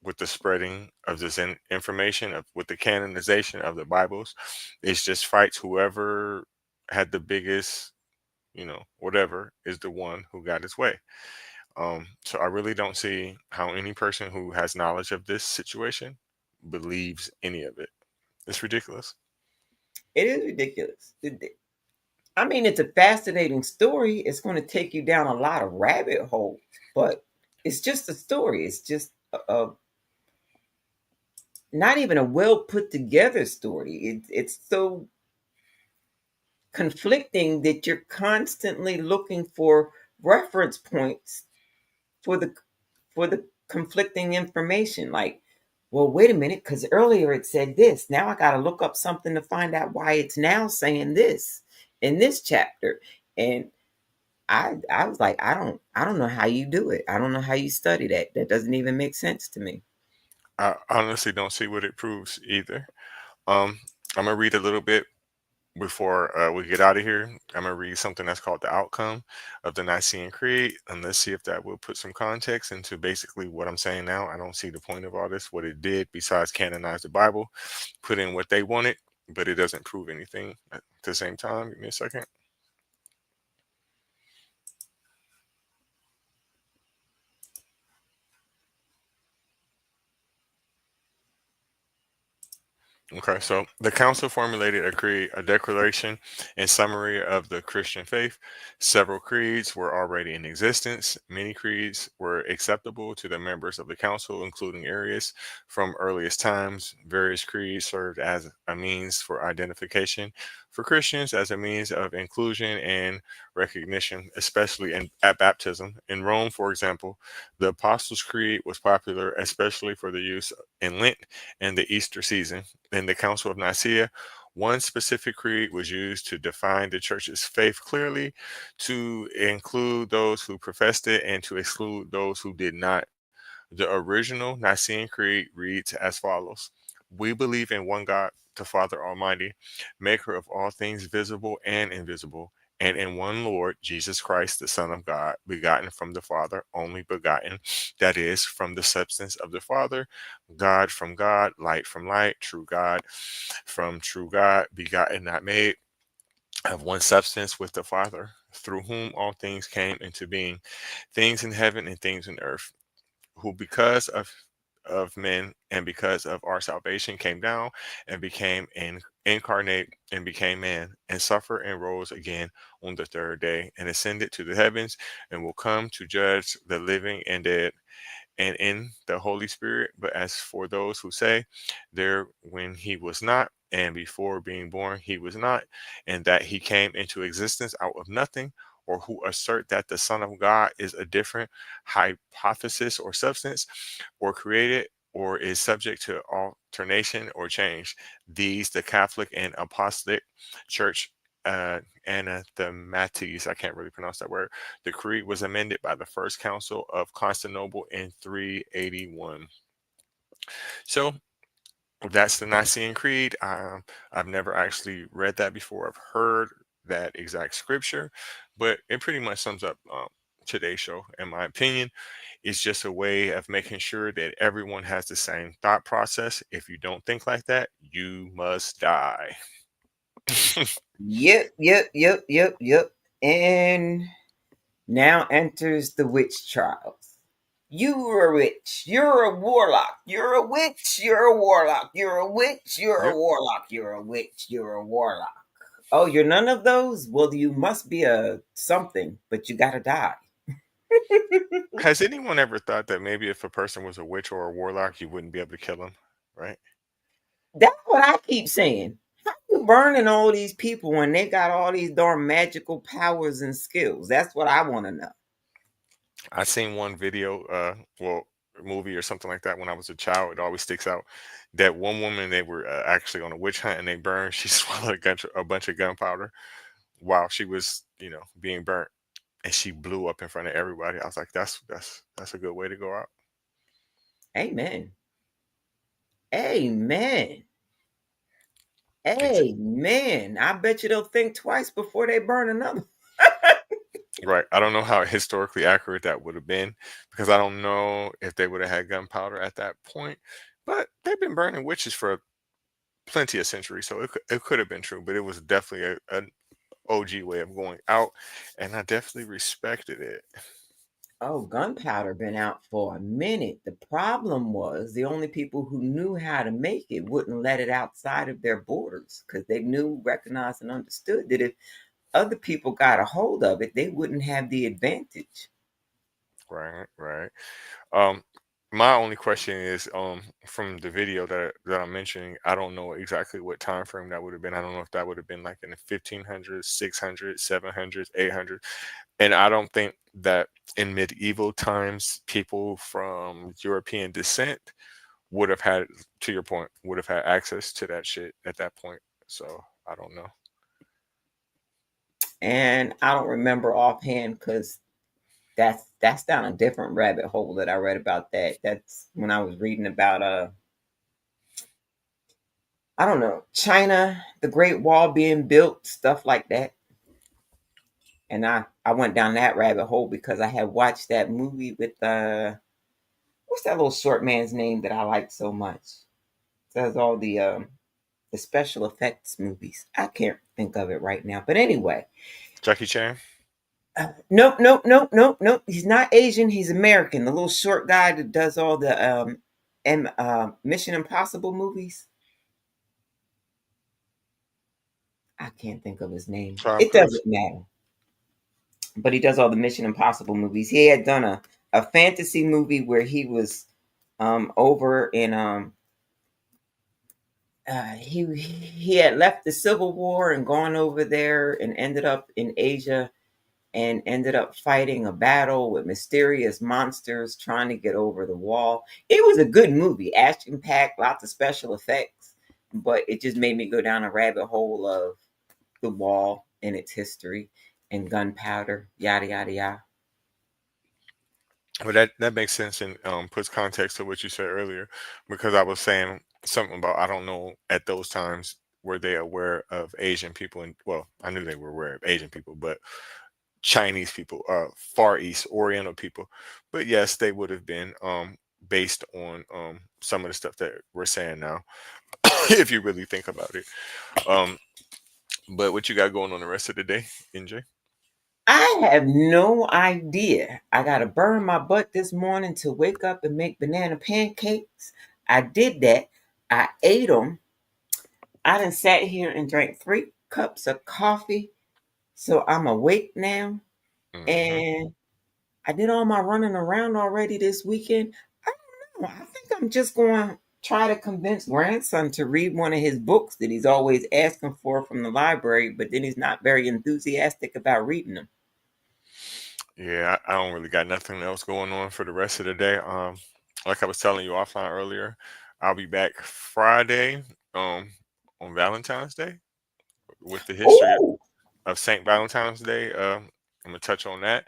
With the spreading of this information, with the canonization of the Bibles, it's just fights whoever had the biggest, whatever is the one who got his way. So I really don't see how any person who has knowledge of this situation believes any of it. It's ridiculous. It is ridiculous. I mean, it's a fascinating story. It's going to take you down a lot of rabbit holes, but it's just a story. It's just not even a well put together story. It's so conflicting that you're constantly looking for reference points for the conflicting information. Like, well, wait a minute, because earlier it said this. Now I got to look up something to find out why it's now saying this in this chapter. And I was like, I don't know how you do it. I don't know how you study that. That doesn't even make sense to me. I honestly don't see what it proves either. I'm gonna read a little bit before we get out of here. I'm gonna read something that's called the outcome of the Nicene Creed, and let's see if that will put some context into basically what I'm saying now. I don't see the point of all this. What it did besides canonize the Bible, put in what they wanted, but it doesn't prove anything at the same time. Give me a second. Okay, so the council formulated a creed, a declaration, and summary of the Christian faith. Several creeds were already in existence. Many creeds were acceptable to the members of the council, including Arius from earliest times. Various creeds served as a means for identification for Christians, as a means of inclusion and recognition, especially at baptism. In Rome, for example, the Apostles' Creed was popular, especially for the use in Lent and the Easter season. In the Council of Nicea, one specific creed was used to define the church's faith clearly, to include those who professed it and to exclude those who did not. The original Nicene Creed reads as follows: We believe in one God, the Father Almighty, maker of all things visible and invisible, and in one Lord, Jesus Christ, the Son of God, begotten from the Father, only begotten, that is, from the substance of the Father, God from God, light from light, true God from true God, begotten, not made, of one substance with the Father, through whom all things came into being, things in heaven and things in earth, who because of men and because of our salvation came down and became incarnate and became man and suffered and rose again on the third day and ascended to the heavens and will come to judge the living and dead, and in the Holy Spirit. But as for those who say, there when he was not, and before being born he was not, and that he came into existence out of nothing, or who assert that the Son of God is a different hypothesis or substance, or created, or is subject to alternation or change, these the Catholic and Apostolic Church anathemates, I can't really pronounce that word. The creed was amended by the First Council of Constantinople in 381. So that's the Nicene Creed. I've never actually read that before. I've heard that exact scripture, but it pretty much sums up today's show, in my opinion. It's just a way of making sure that everyone has the same thought process. If you don't think like that, you must die. Yep. And now enters the witch trials. You're a witch. You're a warlock. You're a witch. You're a warlock. You're a witch. You're a Yep. warlock. You're a witch. You're a warlock. Oh, you're none of those? Well, you must be a something, but you gotta die. Has anyone ever thought that maybe if a person was a witch or a warlock, you wouldn't be able to kill them, right? That's what I keep saying. How you burning all these people when they got all these darn magical powers and skills? That's what I want to know. I seen one video, well, movie or something like that when I was a child. It always sticks out that one woman, they were actually on a witch hunt and they burned. She swallowed a bunch of gunpowder while she was, being burnt, and she blew up in front of everybody. I was like, that's a good way to go out. Amen. Amen. Amen. I bet you they'll think twice before they burn another. Right. I don't know how historically accurate that would have been, because I don't know if they would have had gunpowder at that point. But they've been burning witches for plenty of centuries, so it could have been true. But it was definitely an OG way of going out, and I definitely respected it. Oh, gunpowder been out for a minute. The problem was the only people who knew how to make it wouldn't let it outside of their borders because they knew, recognized, and understood that if other people got a hold of it, they wouldn't have the advantage. Right. My only question is, from the video that I'm mentioning, I don't know exactly what time frame that would have been. I don't know if that would have been like in the 1500s, 600s, 700s, 800s. And I don't think that in medieval times, people from European descent would have had, to your point, would have had access to that shit at that point. So I don't know. And I don't remember offhand because that's down a different rabbit hole that I read about that. That's when I was reading about I don't know, China, the Great Wall being built, stuff like that. And I went down that rabbit hole because I had watched that movie with what's that little short man's name that I like so much? Does all the special effects movies. I can't think of it right now. But anyway. Jackie Chan? Nope. He's not Asian. He's American. The little short guy that does all the Mission Impossible movies. I can't think of his name. Tom It Cruise. doesn't matter. But he does all the Mission Impossible movies. He had done a fantasy movie where he was over in he had left the Civil War and gone over there and ended up in Asia and ended up fighting a battle with mysterious monsters trying to get over the wall. It was a good movie, action packed, lots of special effects, but it just made me go down a rabbit hole of the wall and its history and gunpowder, yada yada yada. But that makes sense and puts context to what you said earlier, because I was saying something about, I don't know, at those times were they aware of Asian people, and well, I knew they were aware of Asian people, but Chinese people, Far East Oriental people. But yes, they would have been based on some of the stuff that we're saying now, if you really think about it. Um, but what you got going on the rest of the day, NJ? I have no idea. I got to burn my butt this morning to wake up and make banana pancakes. I did that. I ate them. I done sat here and drank 3 cups of coffee. So I'm awake now. Hmm. And I did all my running around already this weekend. I don't know. I think I'm just going to try to convince grandson to read one of his books that he's always asking for from the library, but then he's not very enthusiastic about reading them. Yeah, I don't really got nothing else going on for the rest of the day. Like I was telling you offline earlier, I'll be back Friday on Valentine's Day with the history Oh, of Saint Valentine's Day. I'm gonna touch on that.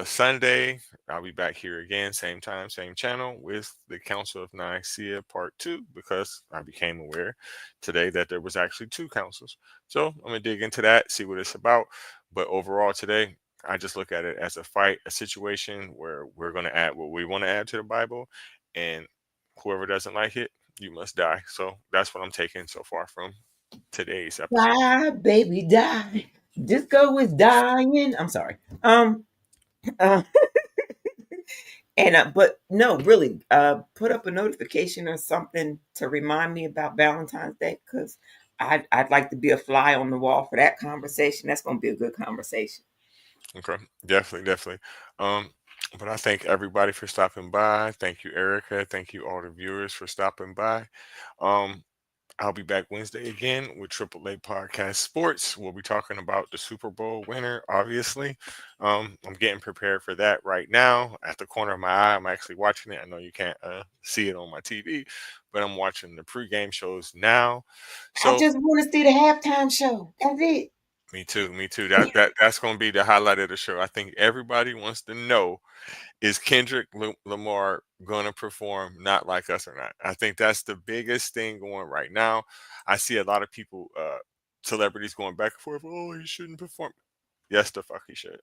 Sunday, I'll be back here again, same time, same channel, with the Council of Nicea Part 2, because I became aware today that there was actually 2 councils. So I'm gonna dig into that, see what it's about. But overall today, I just look at it as a fight, a situation where we're gonna add what we want to add to the Bible, and whoever doesn't like it, you must die. So that's what I'm taking so far from today's episode. die, baby, die. Disco is dying. I'm sorry. Uh, and but no, really, put up a notification or something to remind me about Valentine's Day, because I'd like to be a fly on the wall for that conversation. That's going to be a good conversation. Okay, definitely, definitely. Um, but I thank everybody for stopping by. Thank you, Erica. Thank you, all the viewers, for stopping by. Um, I'll be back Wednesday again with AAA Podcast Sports. We'll be talking about the Super Bowl winner, obviously. I'm getting prepared for that right now. At the corner of my eye, I'm actually watching it. I know you can't see it on my TV, but I'm watching the pregame shows now. I So just want to see the halftime show. That's it. me too, me too. That's going to be the highlight of the show. I think everybody wants to know, is Kendrick Lamar going to perform Not Like Us or not? I think that's the biggest thing going right now. I see a lot of people, celebrities going back and forth. Oh, he shouldn't perform. Yes, the fuck he should.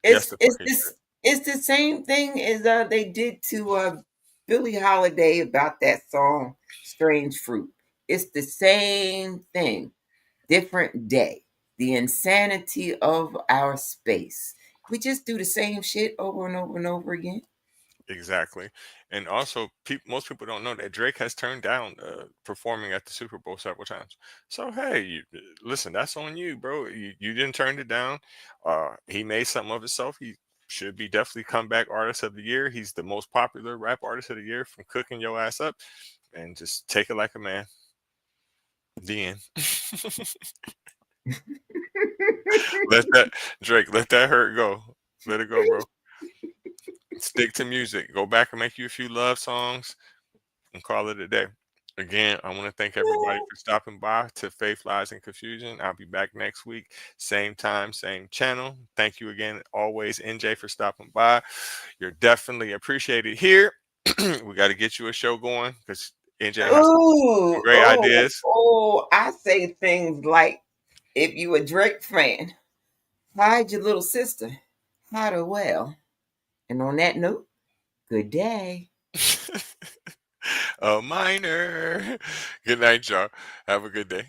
Yes, It's the fuck it's he should. this it's the same thing as they did to Billie Holiday about that song "Strange Fruit." It's the same thing, different day. The insanity of our space. We just do the same shit over and over and over again. Exactly. And also, most people don't know that Drake has turned down performing at the Super Bowl several times. So, hey, listen, that's on you, bro. You didn't turn it down. He made something of himself. He should be definitely comeback artist of the year. He's the most popular rap artist of the year from cooking your ass up. And just take it like a man. The end. Let that, Drake, let that hurt go. Let it go, bro. Stick to music. Go back and make you a few love songs and call it a day. Again, I want to thank everybody for stopping by to Faith, Lies, and Confusion. I'll be back next week, same time, same channel. Thank you again, always, NJ, for stopping by. You're definitely appreciated here. We got to get you a show going, because NJ has some Ooh, great ideas. I say things like, if you a Drake fan, hide your little sister, hide her well. And on that note, good day. A minor. Good night, y'all. Have a good day.